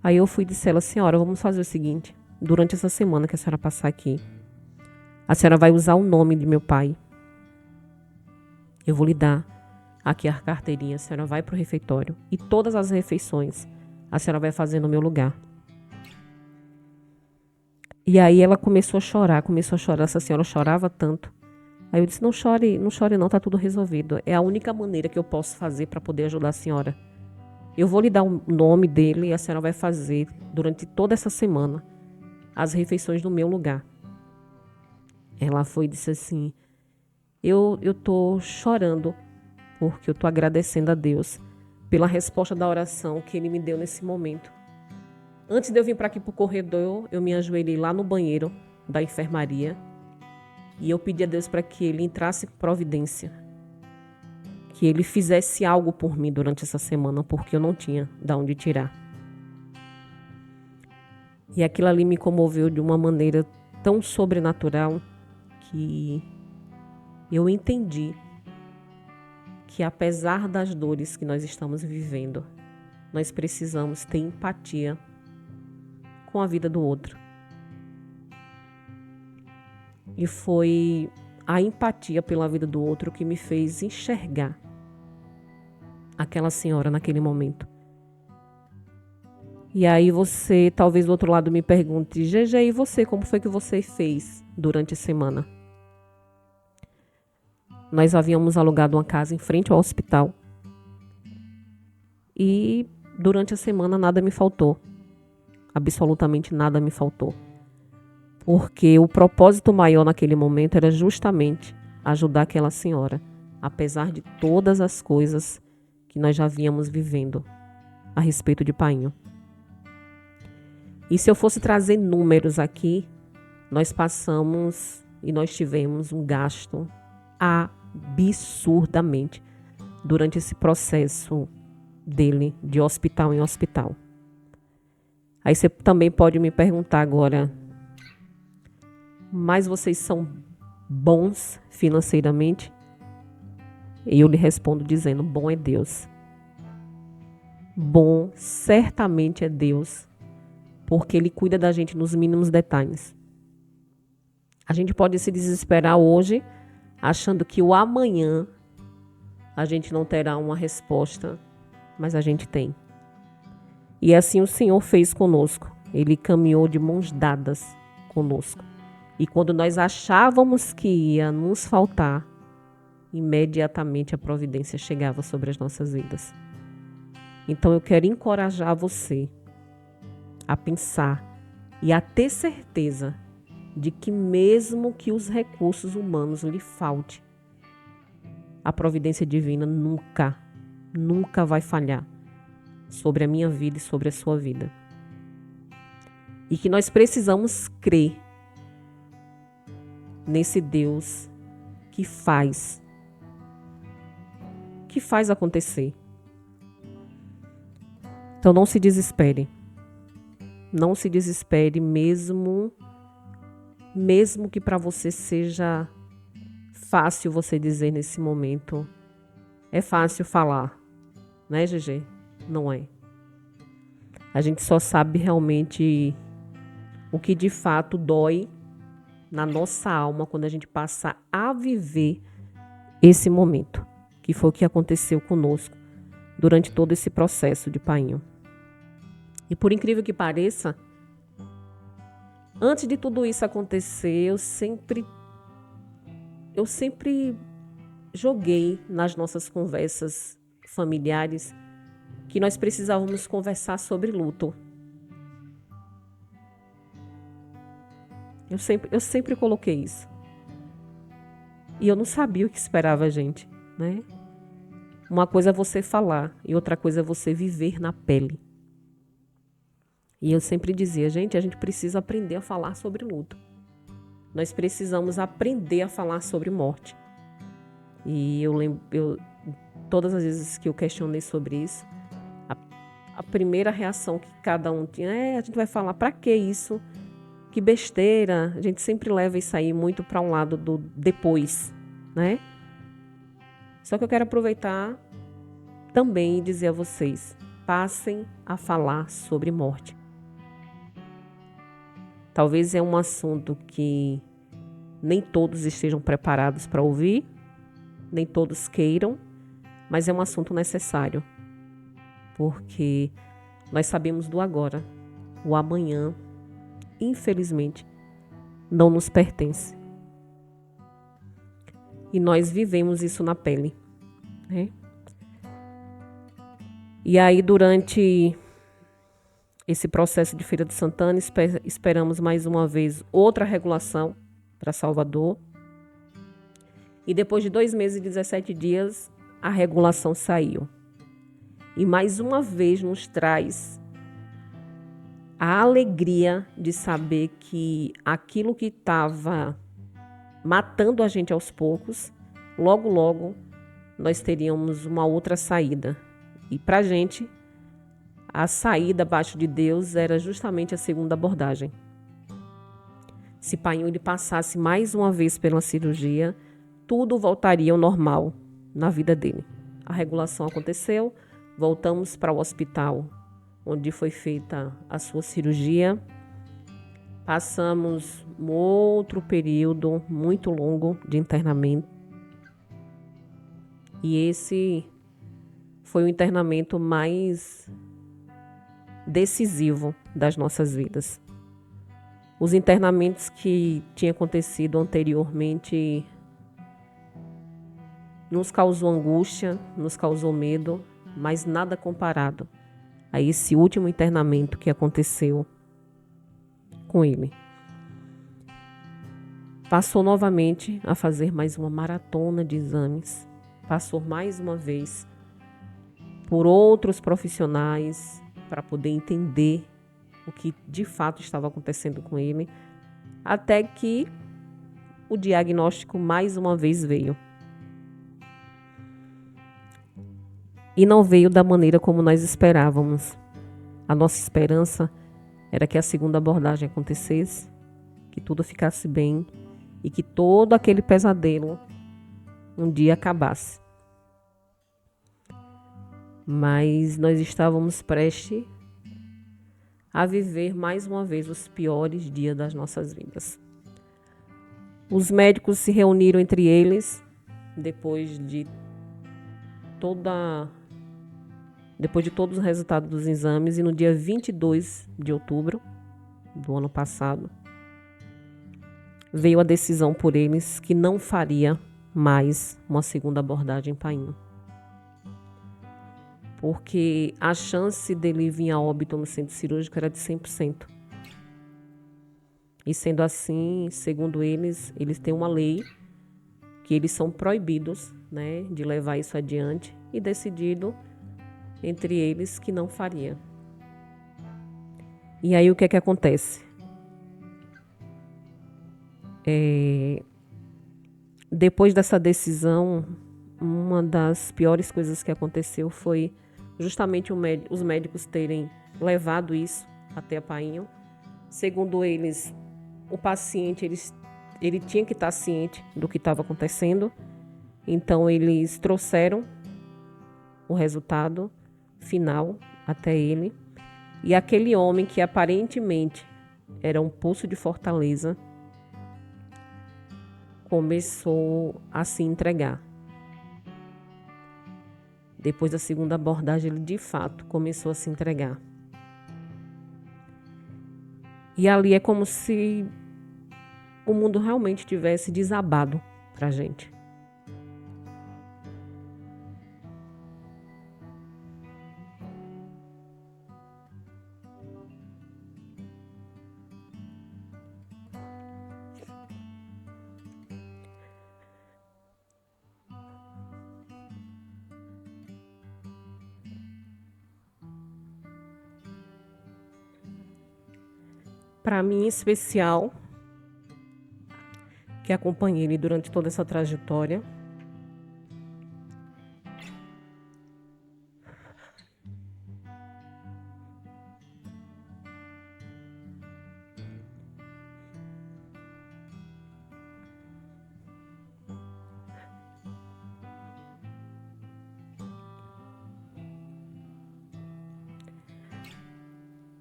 Aí eu fui e disse a ela, senhora, vamos fazer o seguinte. Durante essa semana que a senhora passar aqui, a senhora vai usar o nome de meu pai. Eu vou lhe dar aqui a carteirinha. A senhora vai para o refeitório e todas as refeições a senhora vai fazer no meu lugar. E aí ela começou a chorar. Essa senhora chorava tanto. Aí eu disse, não chore não, tá tudo resolvido. É a única maneira que eu posso fazer para poder ajudar a senhora. Eu vou lhe dar o nome dele e a senhora vai fazer, durante toda essa semana, as refeições no meu lugar. Ela foi e disse assim, eu tô chorando, porque eu tô agradecendo a Deus pela resposta da oração que ele me deu nesse momento. Antes de eu vir para aqui pro corredor, eu me ajoelhei lá no banheiro da enfermaria e eu pedi a Deus para que ele entrasse em providência, que ele fizesse algo por mim durante essa semana, porque eu não tinha de onde tirar. E aquilo ali me comoveu de uma maneira tão sobrenatural que eu entendi que, apesar das dores que nós estamos vivendo, nós precisamos ter empatia com a vida do outro. E foi a empatia pela vida do outro que me fez enxergar aquela senhora naquele momento. E aí você, talvez do outro lado, me pergunte, GG, e você, como foi que você fez durante a semana? Nós havíamos alugado uma casa em frente ao hospital e durante a semana nada me faltou. Absolutamente nada me faltou. Porque o propósito maior naquele momento era justamente ajudar aquela senhora, apesar de todas as coisas que nós já vínhamos vivendo a respeito de Painho. E se eu fosse trazer números aqui, nós passamos e nós tivemos um gasto absurdamente durante esse processo dele de hospital em hospital. Aí você também pode me perguntar agora, mas vocês são bons financeiramente? E eu lhe respondo dizendo, bom é Deus. Bom certamente é Deus, porque Ele cuida da gente nos mínimos detalhes. A gente pode se desesperar hoje, achando que o amanhã a gente não terá uma resposta, mas a gente tem. E assim o Senhor fez conosco. Ele caminhou de mãos dadas conosco. E quando nós achávamos que ia nos faltar, imediatamente a providência chegava sobre as nossas vidas. Então eu quero encorajar você a pensar e a ter certeza de que mesmo que os recursos humanos lhe faltem, a providência divina nunca vai falhar sobre a minha vida e sobre a sua vida. E que nós precisamos crer nesse Deus que faz acontecer. Então não se desespere. Não se desespere mesmo que para você seja fácil você dizer nesse momento. É fácil falar, né, GG? Não é. A gente só sabe realmente o que de fato dói na nossa alma quando a gente passa a viver esse momento, que foi o que aconteceu conosco durante todo esse processo de Painho. E por incrível que pareça, antes de tudo isso acontecer, eu sempre joguei nas nossas conversas familiares que nós precisávamos conversar sobre luto. Eu sempre coloquei isso. E eu não sabia o que esperava a gente, né? Uma coisa é você falar e outra coisa é você viver na pele. E eu sempre dizia, gente, a gente precisa aprender a falar sobre luto. Nós precisamos aprender a falar sobre morte. E eu lembro, todas as vezes que eu questionei sobre isso, a primeira reação que cada um tinha a gente vai falar, pra que isso? Que besteira. A gente sempre leva isso aí muito para um lado do depois, né? Só que eu quero aproveitar também e dizer a vocês, passem a falar sobre morte. Talvez é um assunto que nem todos estejam preparados para ouvir, nem todos queiram, mas é um assunto necessário, porque nós sabemos do agora. O amanhã, infelizmente, não nos pertence. E nós vivemos isso na pele, né? E aí, durante esse processo de Feira de Santana, esperamos mais uma vez outra regulação para Salvador. E depois de 2 meses e 17 dias, a regulação saiu. E mais uma vez nos traz a alegria de saber que aquilo que estava matando a gente aos poucos, logo, logo, nós teríamos uma outra saída. E para a gente, a saída abaixo de Deus era justamente a segunda abordagem. Se Painho ele passasse mais uma vez pela cirurgia, tudo voltaria ao normal na vida dele. A regulação aconteceu, voltamos para o hospital onde foi feita a sua cirurgia. Passamos um outro período muito longo de internamento. E esse foi o internamento mais decisivo das nossas vidas. Os internamentos que tinham acontecido anteriormente nos causou angústia, nos causou medo, mas nada comparado a esse último internamento que aconteceu com ele. Passou novamente a fazer mais uma maratona de exames, passou mais uma vez por outros profissionais para poder entender o que de fato estava acontecendo com ele, até que o diagnóstico mais uma vez veio. E não veio da maneira como nós esperávamos. A nossa esperança era que a segunda abordagem acontecesse, que tudo ficasse bem e que todo aquele pesadelo um dia acabasse. Mas nós estávamos prestes a viver mais uma vez os piores dias das nossas vidas. Os médicos se reuniram entre eles depois de todos os resultados dos exames, e no dia 22 de outubro do ano passado, veio a decisão por eles que não faria mais uma segunda abordagem em Painho. Porque a chance dele vir a óbito no centro cirúrgico era de 100%. E sendo assim, segundo eles têm uma lei que eles são proibidos, né, de levar isso adiante, e decidido entre eles que não faria. E aí o que é que acontece? Depois dessa decisão, uma das piores coisas que aconteceu foi justamente os médicos terem levado isso até a Painho. Segundo eles, o paciente ele tinha que estar ciente do que estava acontecendo. Então eles trouxeram o resultado final até ele. E aquele homem que aparentemente era um poço de fortaleza começou a se entregar. Depois da segunda abordagem, ele de fato começou a se entregar. E ali é como se o mundo realmente tivesse desabado pra gente. Para mim, em especial, que acompanhei ele durante toda essa trajetória,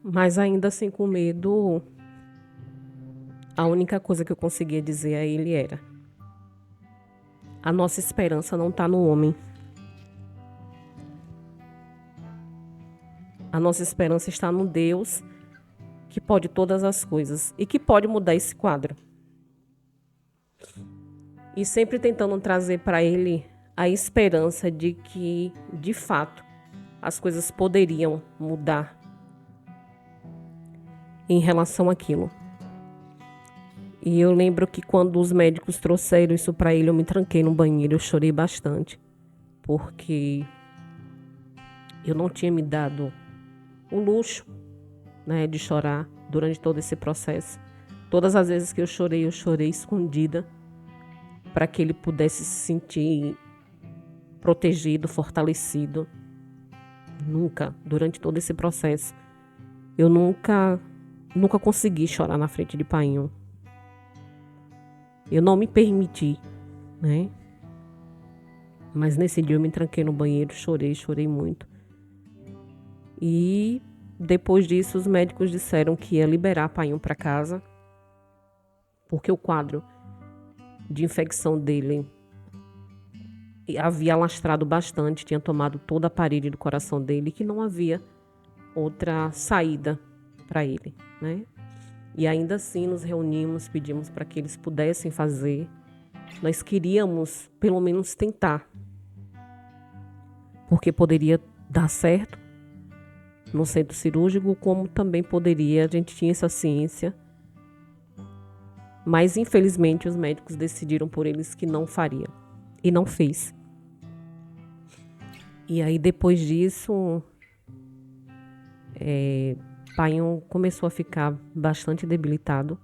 mas ainda assim com medo, a única coisa que eu conseguia dizer a ele era: a nossa esperança não está no homem. A nossa esperança está no Deus que pode todas as coisas e que pode mudar esse quadro. E sempre tentando trazer para ele a esperança de que, de fato, as coisas poderiam mudar em relação àquilo. E eu lembro que quando os médicos trouxeram isso para ele, eu me tranquei no banheiro, eu chorei bastante, porque eu não tinha me dado o luxo, né, de chorar durante todo esse processo. Todas as vezes que eu chorei escondida, para que ele pudesse se sentir protegido, fortalecido. Nunca, durante todo esse processo, eu nunca consegui chorar na frente de Painho. Eu não me permiti, né? Mas nesse dia eu me tranquei no banheiro, chorei muito. E depois disso os médicos disseram que ia liberar Painho para casa, porque o quadro de infecção dele havia alastrado bastante, tinha tomado toda a parede do coração dele, que não havia outra saída para ele, né? E ainda assim nos reunimos, pedimos para que eles pudessem fazer. Nós queríamos pelo menos tentar, porque poderia dar certo no centro cirúrgico, como também poderia, a gente tinha essa ciência. Mas infelizmente os médicos decidiram por eles que não faria, e não fez. E aí depois disso, Painho começou a ficar bastante debilitado.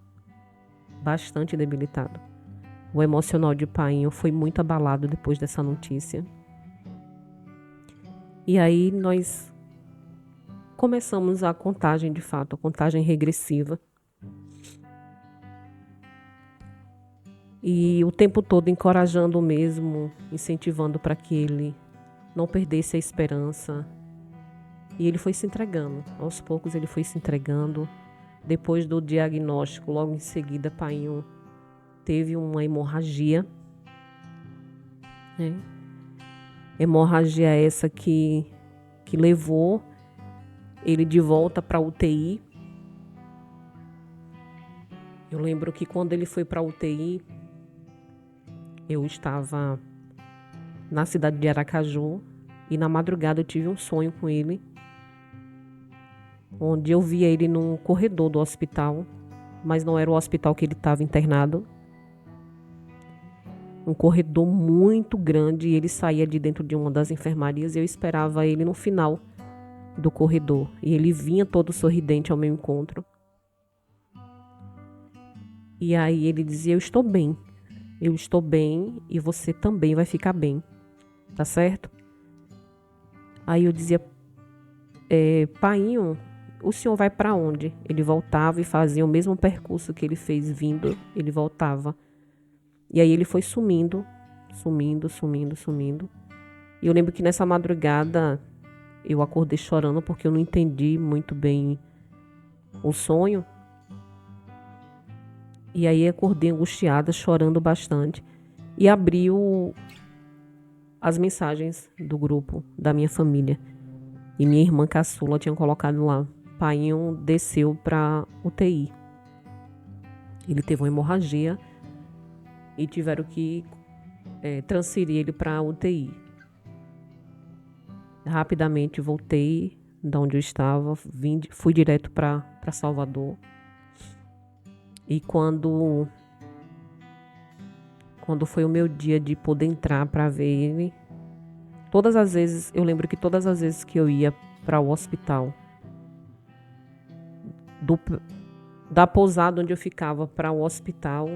O emocional de Painho foi muito abalado depois dessa notícia. E aí nós começamos a contagem, de fato, a contagem regressiva. E o tempo todo encorajando mesmo, incentivando para que ele não perdesse a esperança. E ele foi se entregando. Aos poucos ele foi se entregando. Depois do diagnóstico, logo em seguida, Painho teve uma hemorragia. Né? Hemorragia essa que levou ele de volta para a UTI. Eu lembro que quando ele foi para a UTI, eu estava na cidade de Aracaju e na madrugada eu tive um sonho com ele, onde eu via ele num corredor do hospital, mas não era o hospital que ele estava internado. Um corredor muito grande, e ele saía de dentro de uma das enfermarias e eu esperava ele no final do corredor. E ele vinha todo sorridente ao meu encontro. E aí ele dizia: eu estou bem e você também vai ficar bem, tá certo? Aí eu dizia: Painho, o senhor vai para onde? Ele voltava e fazia o mesmo percurso que ele fez vindo, ele voltava. E aí ele foi sumindo. E eu lembro que nessa madrugada eu acordei chorando porque eu não entendi muito bem o sonho. E aí acordei angustiada, chorando bastante. E abri as mensagens do grupo da minha família. E minha irmã caçula tinha colocado lá: Painho desceu para UTI. Ele teve uma hemorragia e tiveram que transferir ele para UTI. Rapidamente voltei de onde eu estava, fui direto para Salvador. E quando foi o meu dia de poder entrar para ver ele, eu lembro que todas as vezes que eu ia para o hospital, da pousada onde eu ficava para o hospital,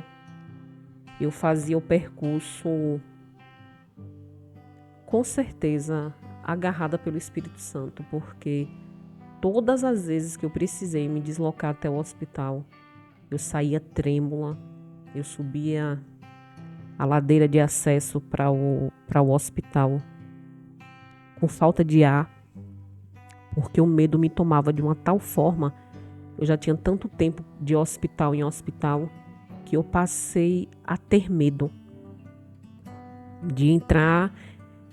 eu fazia o percurso com certeza agarrada pelo Espírito Santo, porque todas as vezes que eu precisei me deslocar até o hospital, eu saía trêmula, eu subia a ladeira de acesso para o hospital com falta de ar, porque o medo me tomava de uma tal forma. Eu já tinha tanto tempo de hospital em hospital que eu passei a ter medo de entrar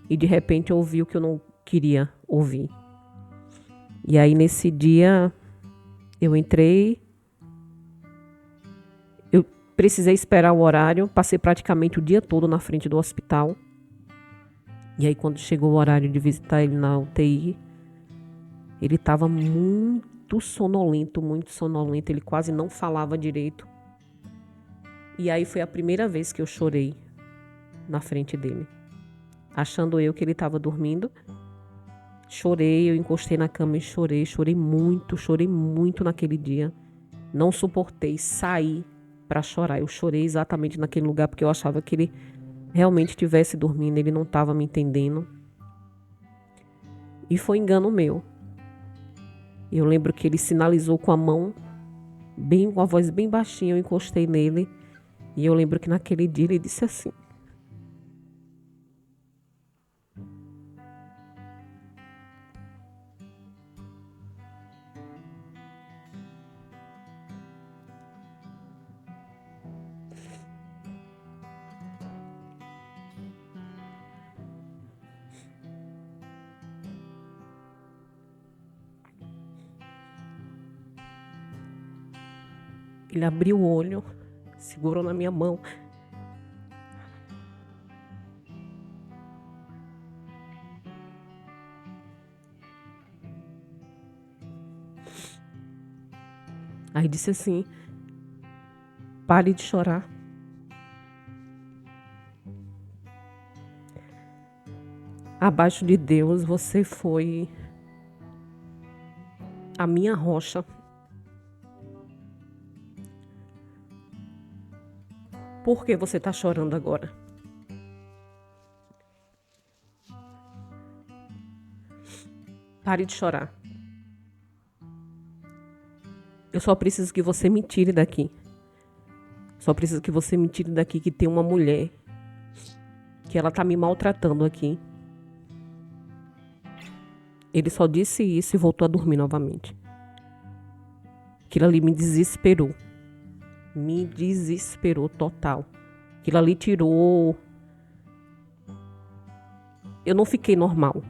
e de repente ouvir o que eu não queria ouvir. E aí nesse dia eu entrei, eu precisei esperar o horário, passei praticamente o dia todo na frente do hospital. E aí quando chegou o horário de visitar ele na UTI, Ele estava muito sonolento, ele quase não falava direito. E aí foi a primeira vez que eu chorei na frente dele, achando eu que ele estava dormindo. Chorei, eu encostei na cama e chorei muito naquele dia. Não suportei sair para chorar. Eu chorei exatamente naquele lugar porque eu achava que ele realmente estivesse dormindo, ele não estava me entendendo. E foi engano meu. Eu lembro que ele sinalizou com a mão, bem com a voz bem baixinha, eu encostei nele. E eu lembro que naquele dia ele disse assim: ele abriu o olho, segurou na minha mão. Aí disse assim: pare de chorar. Abaixo de Deus, você foi a minha rocha. Por que você está chorando agora? Pare de chorar. Eu só preciso que você me tire daqui. Só preciso que você me tire daqui, que tem uma mulher que ela tá me maltratando aqui. Ele só disse isso e voltou a dormir novamente. Aquilo ali me desesperou. Me desesperou total. Aquilo ali tirou... Eu não fiquei normal.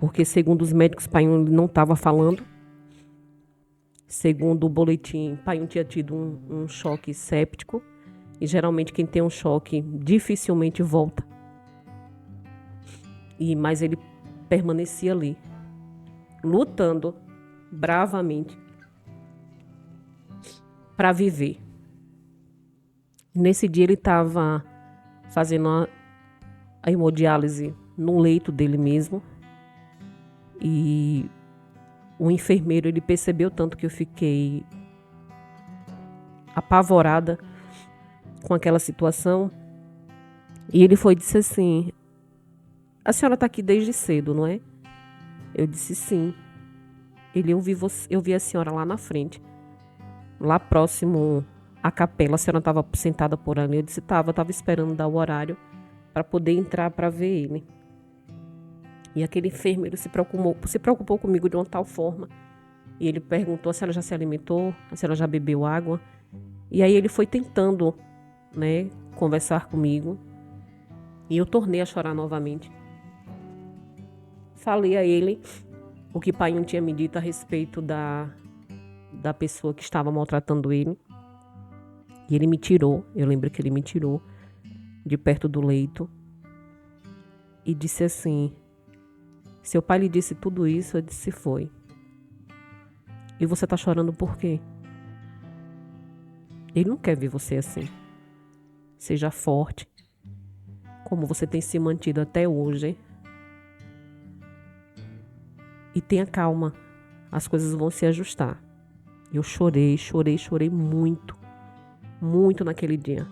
Porque segundo os médicos, Paiun não estava falando. Segundo o boletim, Paiun tinha tido um choque séptico. E geralmente quem tem um choque dificilmente volta. Mas ele permanecia ali, lutando bravamente para viver. Nesse dia ele estava fazendo a hemodiálise no leito dele mesmo. E o enfermeiro, ele percebeu tanto que eu fiquei apavorada com aquela situação. E ele foi e disse assim: a senhora está aqui desde cedo, não é? Eu disse sim. Eu vi a senhora lá na frente, lá próximo à capela. A senhora estava sentada por ali. Eu disse: estava esperando dar o horário para poder entrar para ver ele. E aquele enfermeiro se preocupou comigo de uma tal forma. E ele perguntou: a senhora já se alimentou? A senhora já bebeu água? E aí ele foi tentando, né, conversar comigo. E eu tornei a chorar novamente. Falei a ele o que Paiun tinha me dito a respeito da pessoa que estava maltratando ele. E ele me tirou, eu lembro que ele me tirou de perto do leito. E disse assim: seu pai lhe disse tudo isso? Eu disse: foi. E você tá chorando por quê? Ele não quer ver você assim. Seja forte, como você tem se mantido até hoje. E tenha calma, as coisas vão se ajustar. Eu chorei muito naquele dia.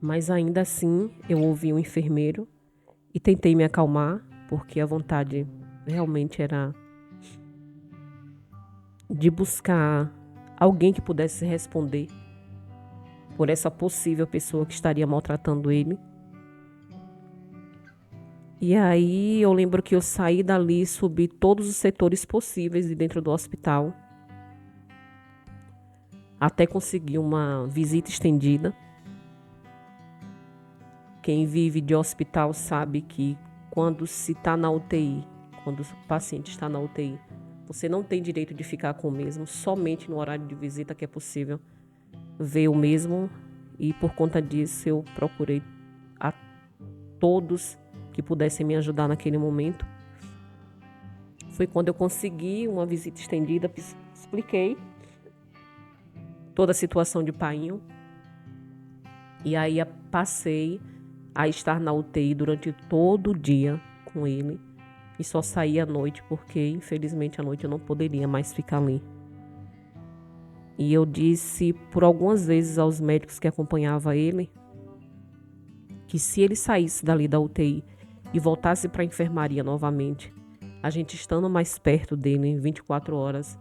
Mas ainda assim, eu ouvi um enfermeiro e tentei me acalmar, porque a vontade realmente era de buscar alguém que pudesse responder por essa possível pessoa que estaria maltratando ele. E aí eu lembro que eu saí dali, subi todos os setores possíveis de dentro do hospital, até conseguir uma visita estendida. Quem vive de hospital sabe que quando se está na UTI, quando o paciente está na UTI, você não tem direito de ficar com o mesmo, somente no horário de visita que é possível ver o mesmo. E por conta disso eu procurei a todos que pudessem me ajudar naquele momento. Foi quando eu consegui uma visita estendida, expliquei toda a situação de Painho. E aí passei a estar na UTI durante todo o dia com ele. E só saí à noite porque, infelizmente, à noite eu não poderia mais ficar ali. E eu disse por algumas vezes aos médicos que acompanhavam ele que se ele saísse dali da UTI e voltasse para a enfermaria novamente, a gente estando mais perto dele em 24 horas,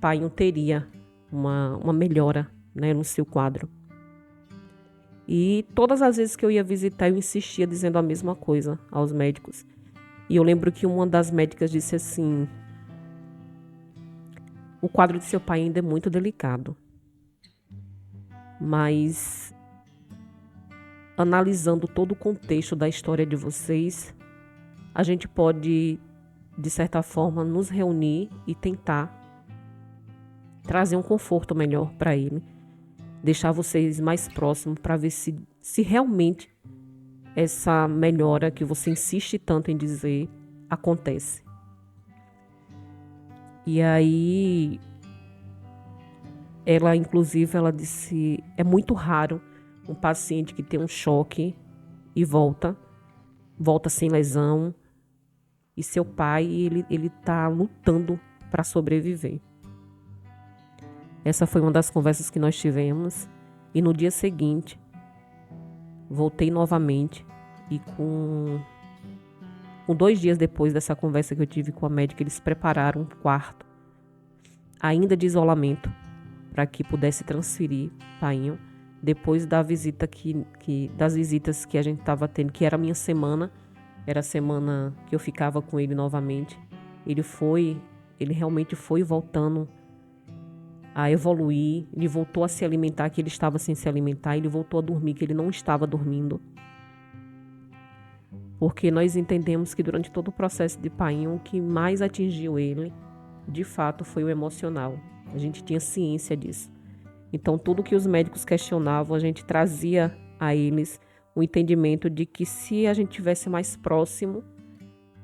Painho teria uma melhora, né, no seu quadro. E todas as vezes que eu ia visitar, eu insistia dizendo a mesma coisa aos médicos. E eu lembro que uma das médicas disse assim: o quadro de seu pai ainda é muito delicado, mas analisando todo o contexto da história de vocês, a gente pode, de certa forma, nos reunir e tentar trazer um conforto melhor para ele, deixar vocês mais próximos para ver se realmente essa melhora que você insiste tanto em dizer acontece. E aí, ela disse, é muito raro um paciente que tem um choque e volta sem lesão, e seu pai, ele tá lutando para sobreviver. Essa foi uma das conversas que nós tivemos, e no dia seguinte, voltei novamente, e com 2 dias depois dessa conversa que eu tive com a médica, eles prepararam um quarto, ainda de isolamento, para que pudesse transferir Painho, depois da visita das visitas que a gente estava tendo, que era a minha semana, era a semana que eu ficava com ele novamente. Ele realmente foi voltando a evoluir, ele voltou a se alimentar, que ele estava sem se alimentar, ele voltou a dormir, que ele não estava dormindo. Porque nós entendemos que durante todo o processo de Painho, o que mais atingiu ele, de fato, foi o emocional. A gente tinha ciência disso. Então, tudo que os médicos questionavam, a gente trazia a eles o entendimento de que se a gente tivesse mais próximo,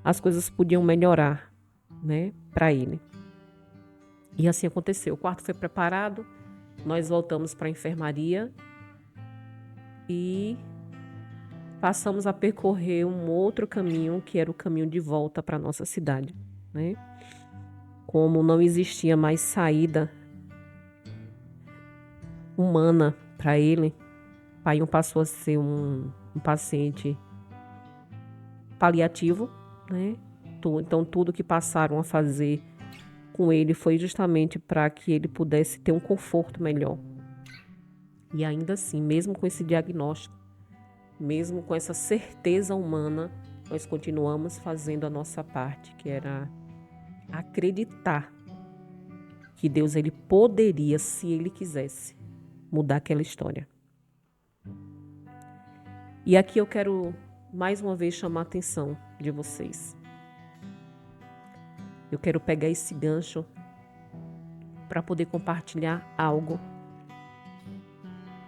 as coisas podiam melhorar, né, para ele. E assim aconteceu. O quarto foi preparado, nós voltamos para a enfermaria e passamos a percorrer um outro caminho, que era o caminho de volta para a nossa cidade, né? Como não existia mais saída humana para ele, Painho passou a ser um paciente paliativo, né? Então, tudo que passaram a fazer com ele foi justamente para que ele pudesse ter um conforto melhor. E ainda assim, mesmo com esse diagnóstico, mesmo com essa certeza humana, nós continuamos fazendo a nossa parte, que era acreditar que Deus ele poderia, se ele quisesse, mudar aquela história. E aqui eu quero mais uma vez chamar a atenção de vocês. Eu quero pegar esse gancho para poder compartilhar algo,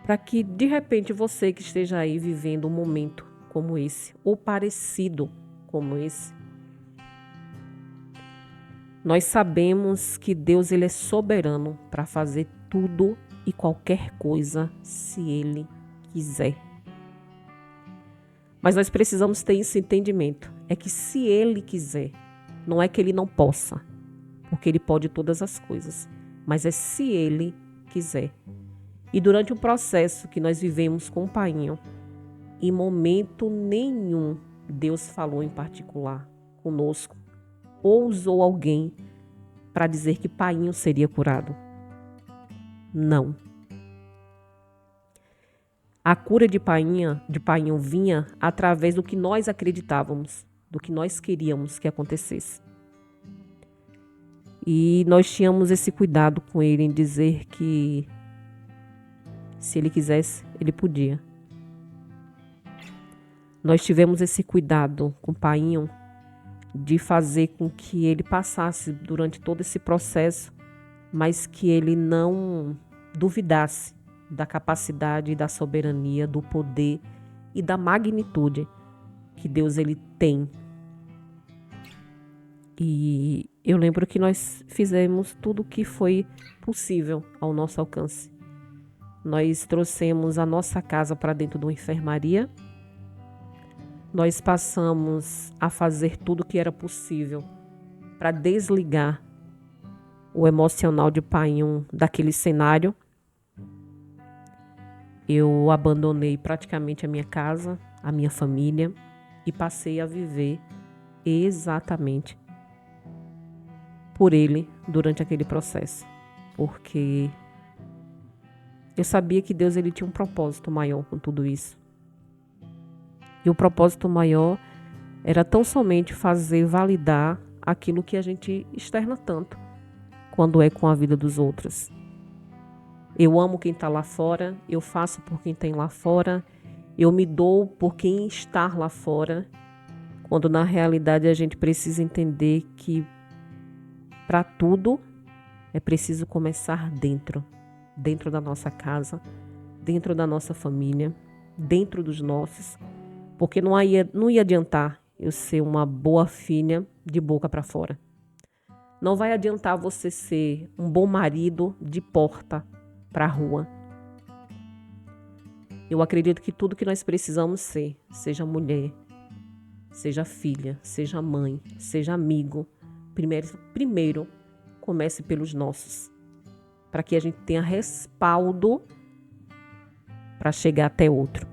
para que de repente você que esteja aí vivendo um momento como esse, ou parecido como esse, nós sabemos que Deus ele é soberano para fazer tudo e qualquer coisa se Ele quiser. Mas nós precisamos ter esse entendimento, é que se Ele quiser, não é que Ele não possa, porque Ele pode todas as coisas, mas é se Ele quiser. E durante o processo que nós vivemos com o Painho, em momento nenhum Deus falou em particular conosco, ou usou alguém para dizer que Painho seria curado. Não. A cura de Painho vinha através do que nós acreditávamos, do que nós queríamos que acontecesse. E nós tínhamos esse cuidado com ele em dizer que se ele quisesse, ele podia. Nós tivemos esse cuidado com Painho de fazer com que ele passasse durante todo esse processo, mas que ele não duvidasse da capacidade, da soberania, do poder e da magnitude que Deus ele tem. E eu lembro que nós fizemos tudo o que foi possível ao nosso alcance. Nós trouxemos a nossa casa para dentro de uma enfermaria. Nós passamos a fazer tudo o que era possível para desligar o emocional de Painho daquele cenário. Eu abandonei praticamente a minha casa, a minha família e passei a viver exatamente por ele durante aquele processo. Porque eu sabia que Deus ele tinha um propósito maior com tudo isso. E o propósito maior era tão somente fazer validar aquilo que a gente externa tanto quando é com a vida dos outros. Eu amo quem está lá fora, eu faço por quem tem lá fora, eu me dou por quem está lá fora, quando na realidade a gente precisa entender que para tudo é preciso começar dentro da nossa casa, dentro da nossa família, dentro dos nossos, porque não ia adiantar eu ser uma boa filha de boca para fora. Não vai adiantar você ser um bom marido de porta para a rua. Eu acredito que tudo que nós precisamos ser, seja mulher, seja filha, seja mãe, seja amigo, primeiro comece pelos nossos, para que a gente tenha respaldo para chegar até outro.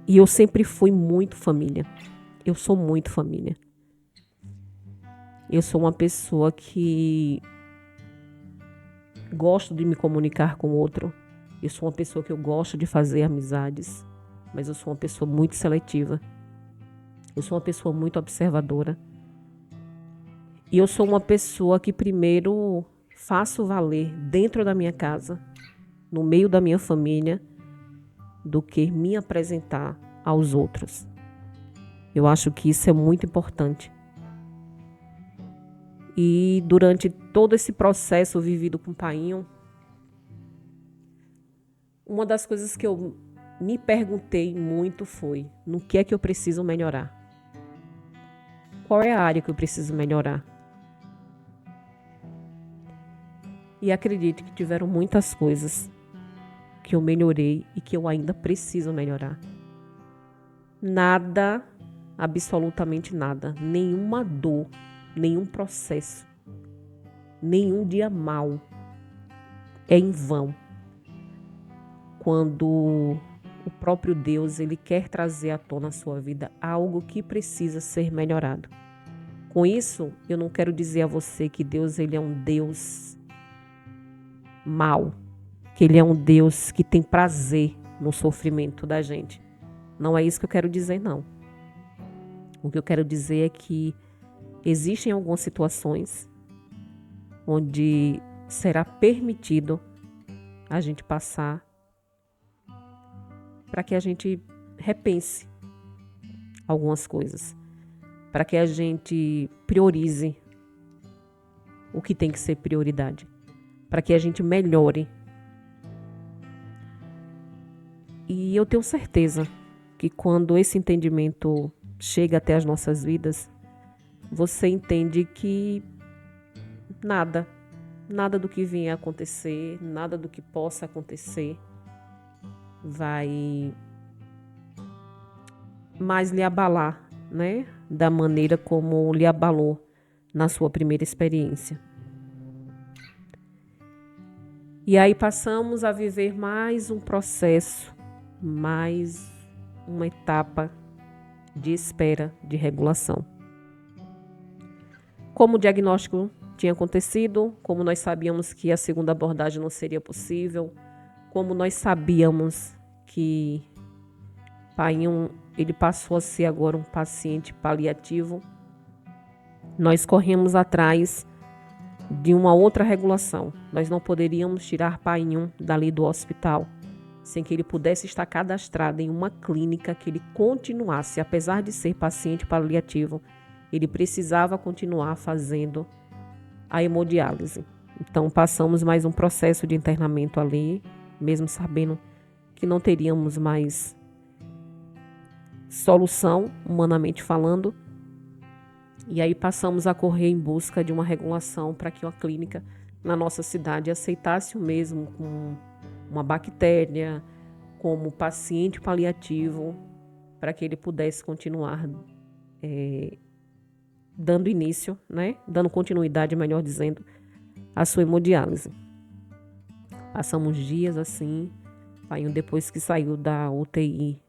E eu sempre fui muito família. Eu sou muito família. Eu sou uma pessoa que gosto de me comunicar com o outro. Eu sou uma pessoa que eu gosto de fazer amizades, mas eu sou uma pessoa muito seletiva. Eu sou uma pessoa muito observadora. E eu sou uma pessoa que primeiro faço valer dentro da minha casa, no meio da minha família, do que me apresentar aos outros. Eu acho que isso é muito importante. E durante todo esse processo vivido com o Painho, uma das coisas que eu me perguntei muito foi: no que é que eu preciso melhorar? Qual é a área que eu preciso melhorar? E acredite que tiveram muitas coisas que eu melhorei e que eu ainda preciso melhorar. Nada, absolutamente nada, nenhuma dor, nenhum processo, nenhum dia mau é em vão. Quando o próprio Deus ele quer trazer à tona a sua vida algo que precisa ser melhorado. Com isso, eu não quero dizer a você que Deus ele é um Deus mau, que ele é um Deus que tem prazer no sofrimento da gente. Não é isso que eu quero dizer, não. O que eu quero dizer é que existem algumas situações onde será permitido a gente passar para que a gente repense algumas coisas, para que a gente priorize o que tem que ser prioridade, para que a gente melhore. E eu tenho certeza que quando esse entendimento chega até as nossas vidas, você entende que nada do que venha a acontecer, nada do que possa acontecer vai mais lhe abalar, né? Da maneira como lhe abalou na sua primeira experiência. E aí passamos a viver mais um processo, mais uma etapa de espera de regulação. Como o diagnóstico tinha acontecido, como nós sabíamos que a segunda abordagem não seria possível, como nós sabíamos que Painho ele passou a ser agora um paciente paliativo, nós corremos atrás de uma outra regulação. Nós não poderíamos tirar Painho dali do hospital sem que ele pudesse estar cadastrado em uma clínica que ele continuasse, apesar de ser paciente paliativo, ele precisava continuar fazendo a hemodiálise. Então passamos mais um processo de internamento ali, mesmo sabendo que não teríamos mais solução, humanamente falando. E aí passamos a correr em busca de uma regulação para que uma clínica na nossa cidade aceitasse o mesmo com uma bactéria como paciente paliativo, para que ele pudesse continuar dando início, né? Dando continuidade, melhor dizendo, à sua hemodiálise. Passamos dias assim. Painho, depois que saiu da UTI,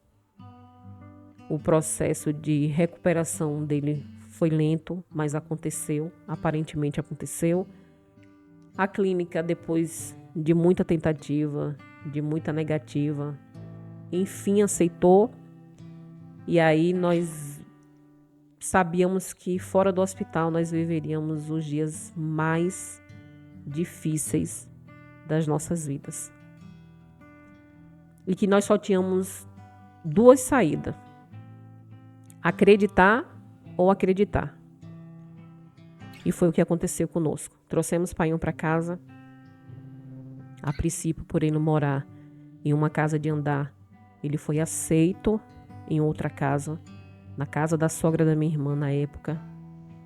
o processo de recuperação dele foi lento, mas aconteceu, aparentemente aconteceu. A clínica, depois de muita tentativa, de muita negativa, enfim aceitou. E aí nós sabíamos que fora do hospital nós viveríamos os dias mais difíceis das nossas vidas. E que nós só tínhamos duas saídas: acreditar ou acreditar. E foi o que aconteceu conosco. Trouxemos Painho para casa, a princípio por ele morar em uma casa de andar. Ele foi aceito em outra casa, na casa da sogra da minha irmã na época,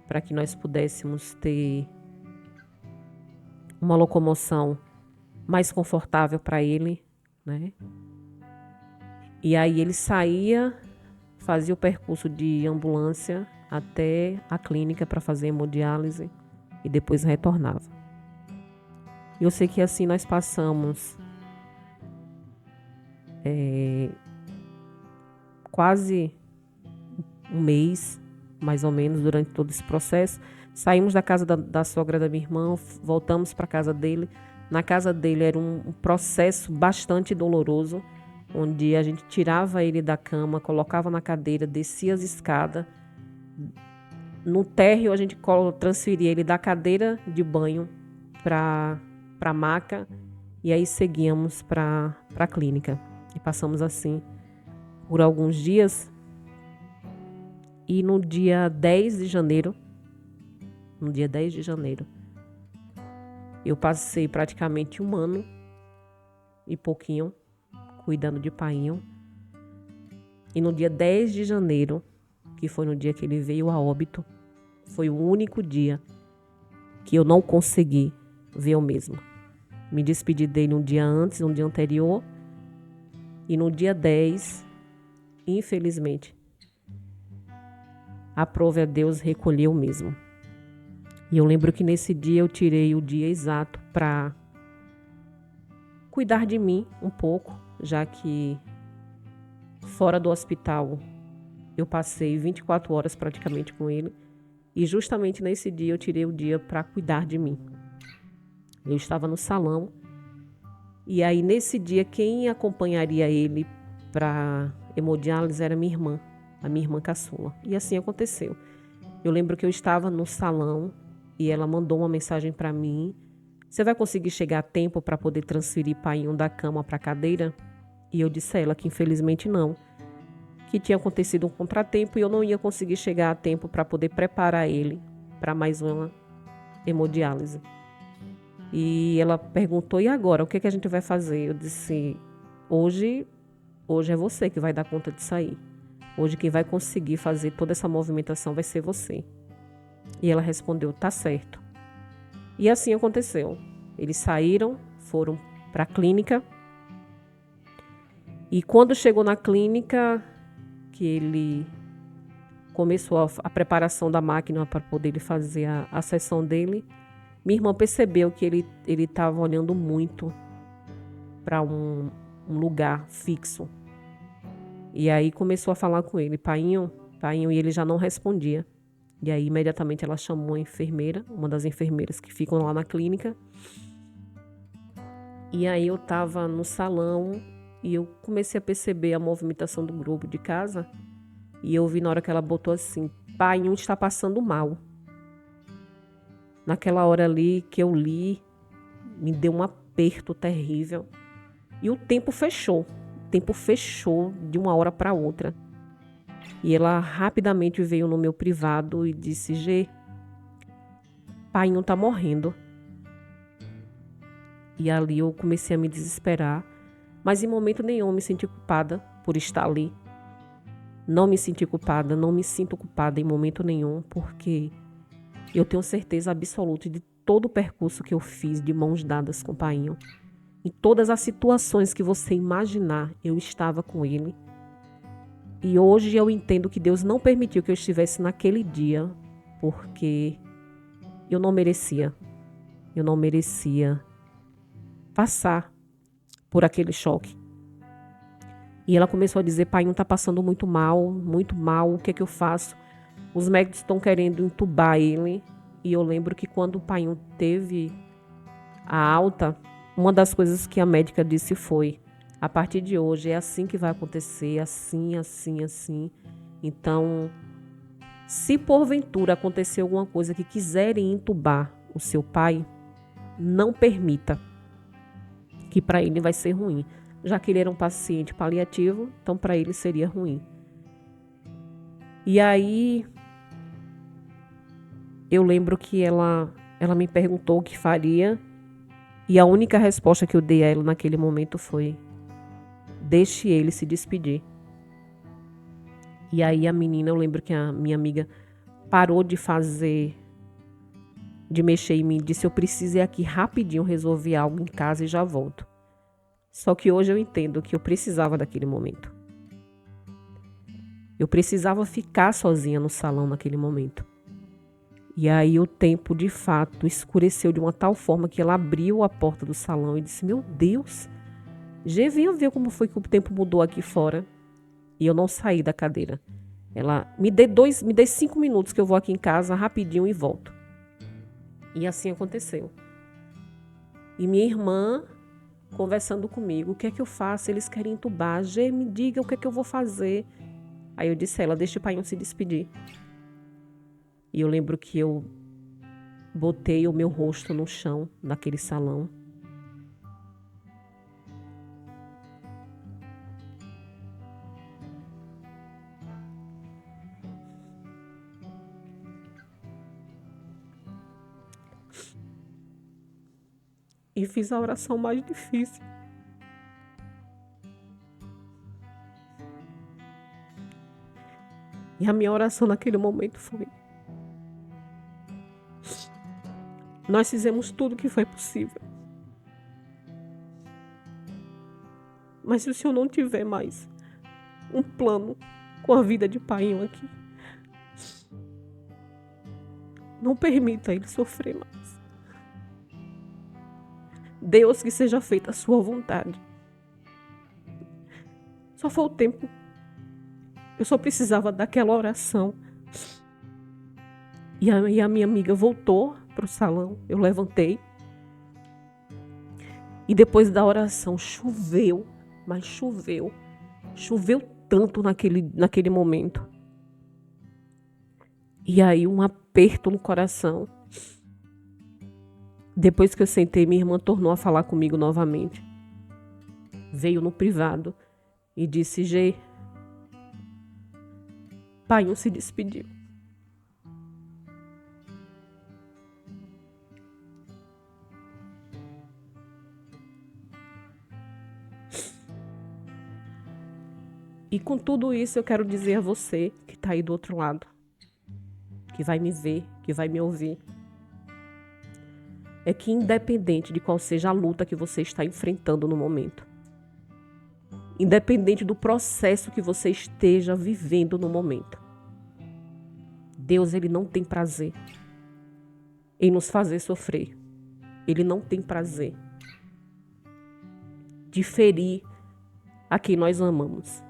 para que nós pudéssemos ter uma locomoção mais confortável para ele, né? E aí ele saía, fazia o percurso de ambulância até a clínica para fazer hemodiálise e depois retornava. Eu sei que assim nós passamos quase um mês, mais ou menos, durante todo esse processo. Saímos da casa da sogra da minha irmã, voltamos para a casa dele. Na casa dele era um processo bastante doloroso, onde a gente tirava ele da cama, colocava na cadeira, descia as escadas. No térreo, a gente transferia ele da cadeira de banho para a maca, e aí seguíamos para a clínica. E passamos assim por alguns dias. E no dia 10 de janeiro, eu passei praticamente um ano e pouquinho cuidando de Painho. E no dia 10 de janeiro, que foi no dia que ele veio a óbito, foi o único dia que eu não consegui ver o mesmo. Me despedi dele um dia antes, um dia anterior. E no dia 10, infelizmente, aprove a Deus, recolheu o mesmo. E eu lembro que nesse dia eu tirei o dia exato para cuidar de mim um pouco, já que fora do hospital eu passei 24 horas praticamente com ele. E justamente nesse dia eu tirei o dia para cuidar de mim. Eu estava no salão. E aí nesse dia quem acompanharia ele para hemodiálise era minha irmã, a minha irmã caçula. E assim aconteceu. Eu lembro que eu estava no salão e ela mandou uma mensagem para mim: você vai conseguir chegar a tempo para poder transferir Painho da cama para a cadeira? E eu disse a ela que infelizmente não, que tinha acontecido um contratempo e eu não ia conseguir chegar a tempo para poder preparar ele para mais uma hemodiálise. E ela perguntou: e agora? O que a gente vai fazer? Eu disse: hoje é você que vai dar conta de sair. Hoje quem vai conseguir fazer toda essa movimentação vai ser você. E ela respondeu: tá certo. E assim aconteceu. Eles saíram, foram para a clínica. E quando chegou na clínica, que ele começou a preparação da máquina para poder fazer a sessão dele, minha irmã percebeu que ele estava olhando muito para um lugar fixo. E aí começou a falar com ele: Painho, Painho, e ele já não respondia. E aí imediatamente ela chamou a enfermeira, uma das enfermeiras que ficam lá na clínica. E aí eu estava no salão e eu comecei a perceber a movimentação do grupo de casa. E eu vi na hora que ela botou assim: Painho está passando mal. Naquela hora ali que eu li, me deu um aperto terrível. E o tempo fechou. O tempo fechou de uma hora para outra. E ela rapidamente veio no meu privado e disse: Gê, Painho está morrendo. E ali eu comecei a me desesperar. Mas em momento nenhum me senti culpada por estar ali. Não me senti culpada, não me sinto culpada em momento nenhum, porque eu tenho certeza absoluta de todo o percurso que eu fiz de mãos dadas com o Painho. Em todas as situações que você imaginar, eu estava com ele. E hoje eu entendo que Deus não permitiu que eu estivesse naquele dia, porque eu não merecia. Eu não merecia passar por aquele choque. E ela começou a dizer: Painho tá passando muito mal, o que é que eu faço? Os médicos estão querendo entubar ele. E eu lembro que quando o Painho teve a alta, uma das coisas que a médica disse foi: a partir de hoje é assim que vai acontecer, assim, assim, assim. Então, se porventura acontecer alguma coisa que quiserem entubar o seu pai, não permita, que para ele vai ser ruim. Já que ele era um paciente paliativo, então para ele seria ruim. E aí, eu lembro que ela me perguntou o que faria, e a única resposta que eu dei a ela naquele momento foi: deixe ele se despedir. E aí a menina, eu lembro que a minha amiga parou de mexer em mim, disse: eu preciso ir aqui rapidinho resolver algo em casa e já volto. Só que hoje eu entendo que eu precisava daquele momento. Eu precisava ficar sozinha no salão naquele momento. E aí o tempo, de fato, escureceu de uma tal forma que ela abriu a porta do salão e disse: meu Deus, Gê, venha ver como foi que o tempo mudou aqui fora. E eu não saí da cadeira. Ela: me dê 5 minutos que eu vou aqui em casa rapidinho e volto. E assim aconteceu. E minha irmã conversando comigo: o que é que eu faço? Eles querem entubar. Gê, me diga o que é que eu vou fazer. Aí eu disse a ela: deixa o Painho se despedir. E eu lembro que eu botei o meu rosto no chão naquele salão. E fiz a oração mais difícil. E a minha oração naquele momento foi: nós fizemos tudo o que foi possível. Mas se o Senhor não tiver mais um plano com a vida de Painho aqui, não permita ele sofrer mais. Deus, que seja feita a sua vontade. Só foi o tempo. Eu só precisava daquela oração. E a minha amiga voltou para o salão. Eu levantei. E depois da oração choveu. Mas choveu. Choveu tanto naquele momento. E aí um aperto no coração. Depois que eu sentei, minha irmã tornou a falar comigo novamente. Veio no privado e disse: Gê, Painho se despediu. E com tudo isso eu quero dizer a você que está aí do outro lado, que vai me ver, que vai me ouvir, é que independente de qual seja a luta que você está enfrentando no momento, independente do processo que você esteja vivendo no momento, Deus, ele não tem prazer em nos fazer sofrer. Ele não tem prazer de ferir a quem nós amamos.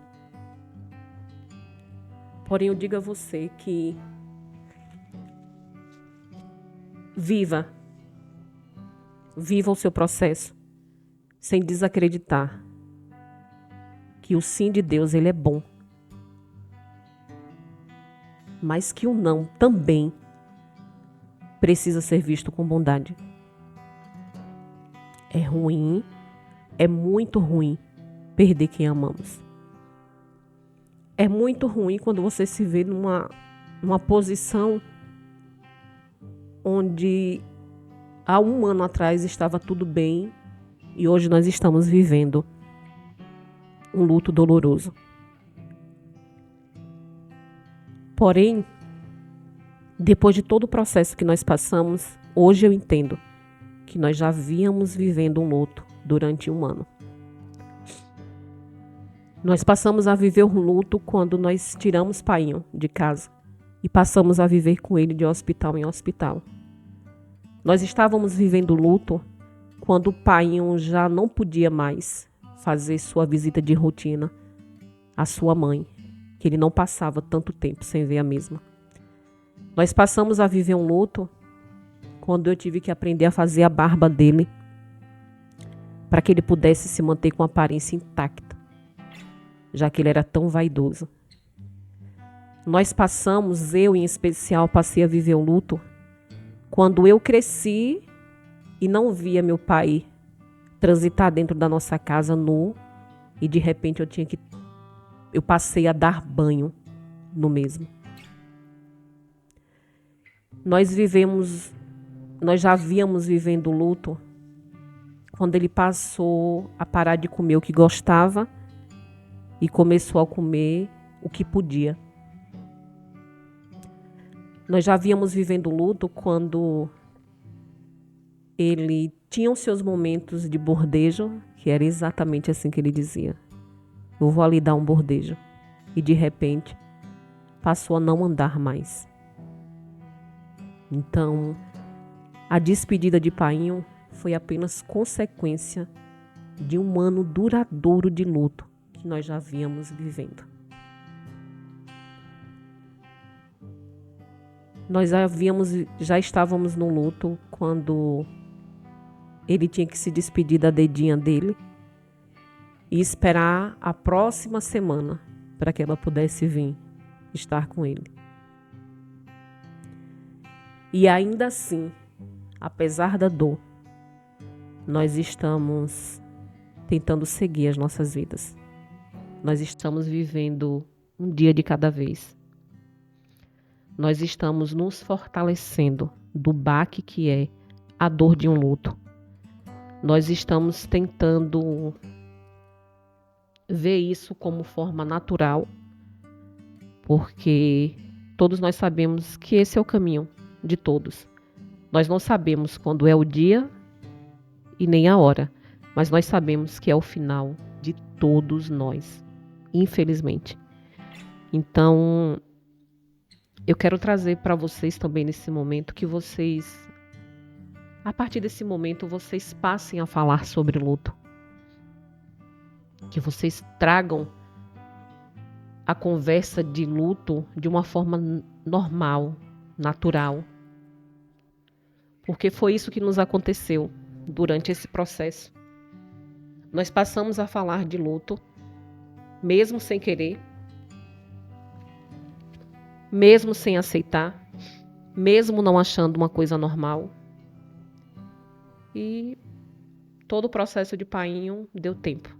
Porém, eu digo a você que viva o seu processo sem desacreditar que o sim de Deus, ele é bom, mas que o não também precisa ser visto com bondade. É ruim, é muito ruim perder quem amamos. É muito ruim quando você se vê numa posição onde há 1 ano atrás estava tudo bem e hoje nós estamos vivendo um luto doloroso. Porém, depois de todo o processo que nós passamos, hoje eu entendo que nós já víamos vivendo um luto durante 1 ano. Nós passamos a viver um luto quando nós tiramos Painho de casa e passamos a viver com ele de hospital em hospital. Nós estávamos vivendo luto quando o Painho já não podia mais fazer sua visita de rotina à sua mãe, que ele não passava tanto tempo sem ver a mesma. Nós passamos a viver um luto quando eu tive que aprender a fazer a barba dele para que ele pudesse se manter com a aparência intacta, já que ele era tão vaidoso. Nós passamos, eu em especial, passei a viver um luto quando eu cresci e não via meu pai transitar dentro da nossa casa nu e de repente eu passei a dar banho no mesmo. Nós já víamos vivendo luto quando ele passou a parar de comer o que gostava e começou a comer o que podia. Nós já víamos vivendo luto quando ele tinha os seus momentos de bordejo, que era exatamente assim que ele dizia: eu vou ali dar um bordejo. E de repente passou a não andar mais. Então, a despedida de Painho foi apenas consequência de 1 ano duradouro de luto que nós já víamos vivendo. Nós já estávamos no luto quando ele tinha que se despedir da dedinha dele e esperar a próxima semana para que ela pudesse vir estar com ele. E ainda assim, apesar da dor, nós estamos tentando seguir as nossas vidas. Nós estamos vivendo um dia de cada vez. Nós estamos nos fortalecendo do baque que é a dor de um luto. Nós estamos tentando ver isso como forma natural, porque todos nós sabemos que esse é o caminho de todos. Nós não sabemos quando é o dia e nem a hora, mas nós sabemos que é o final de todos nós, infelizmente. Então, eu quero trazer para vocês também nesse momento que vocês, a partir desse momento, vocês passem a falar sobre luto. Que vocês tragam a conversa de luto de uma forma normal, natural. Porque foi isso que nos aconteceu durante esse processo. Nós passamos a falar de luto, mesmo sem querer, mesmo sem aceitar, mesmo não achando uma coisa normal. E todo o processo de Painho deu tempo.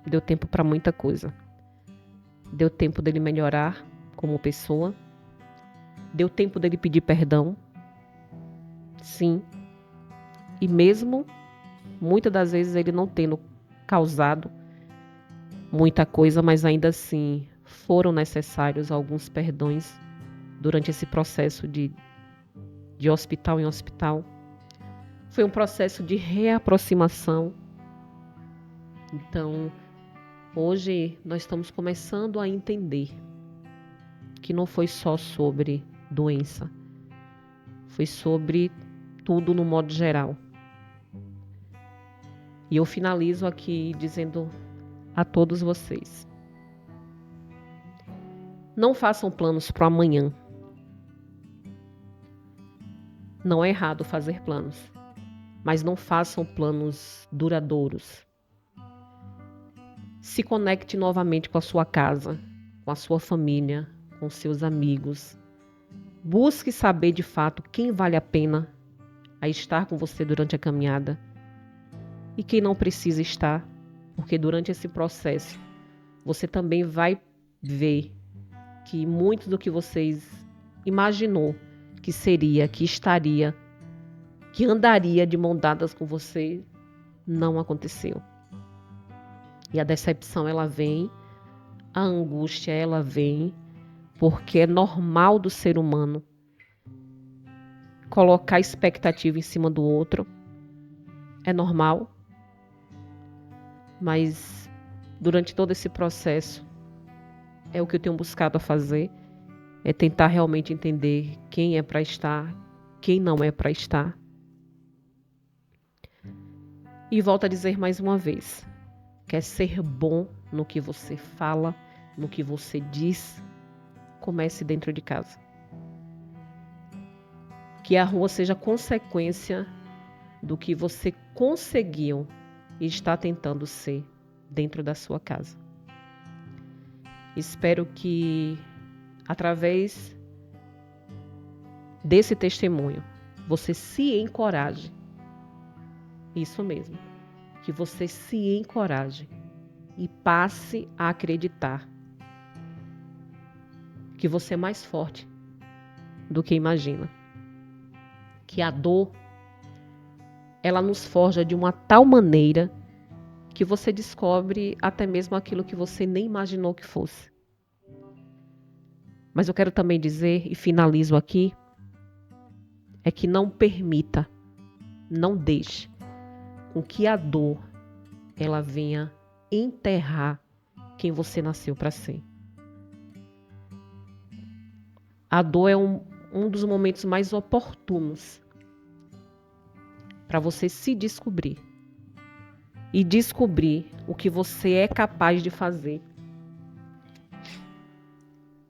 Deu tempo para muita coisa. Deu tempo dele melhorar como pessoa. Deu tempo dele pedir perdão. Sim. E mesmo, muitas das vezes, ele não tendo causado muita coisa, mas ainda assim foram necessários alguns perdões durante esse processo de hospital em hospital. Foi um processo de reaproximação. Então, hoje nós estamos começando a entender que não foi só sobre doença, foi sobre tudo no modo geral. E eu finalizo aqui dizendo a todos vocês: não façam planos para amanhã. Não é errado fazer planos, mas não façam planos duradouros. Se conecte novamente com a sua casa, com a sua família, com seus amigos. Busque saber de fato quem vale a pena a estar com você durante a caminhada e quem não precisa estar, porque durante esse processo você também vai ver que muito do que vocês imaginou que seria, que estaria, que andaria de mão dadas com você, não aconteceu. E a decepção ela vem, a angústia ela vem, porque é normal do ser humano colocar expectativa em cima do outro. É normal, mas durante todo esse processo é o que eu tenho buscado a fazer, é tentar realmente entender quem é para estar, quem não é para estar. E volto a dizer mais uma vez, quer ser bom no que você fala, no que você diz, comece dentro de casa. Que a rua seja consequência do que você conseguiu e está tentando ser dentro da sua casa. Espero que, através desse testemunho, você se encoraje. Isso mesmo, que você se encoraje e passe a acreditar que você é mais forte do que imagina. Que a dor, ela nos forja de uma tal maneira que você descobre até mesmo aquilo que você nem imaginou que fosse. Mas eu quero também dizer, e finalizo aqui, é que não permita, não deixe com que a dor ela venha enterrar quem você nasceu para ser. A dor é um dos momentos mais oportunos para você se descobrir e descobrir o que você é capaz de fazer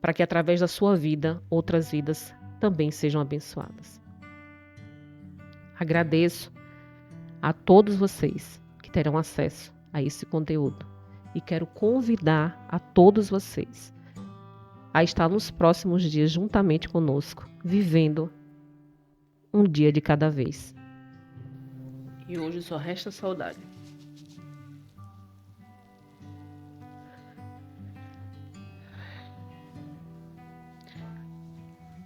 para que através da sua vida outras vidas também sejam abençoadas. Agradeço a todos vocês que terão acesso a esse conteúdo e quero convidar a todos vocês a estar nos próximos dias juntamente conosco, vivendo um dia de cada vez. E hoje só resta saudade.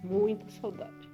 Muita saudade.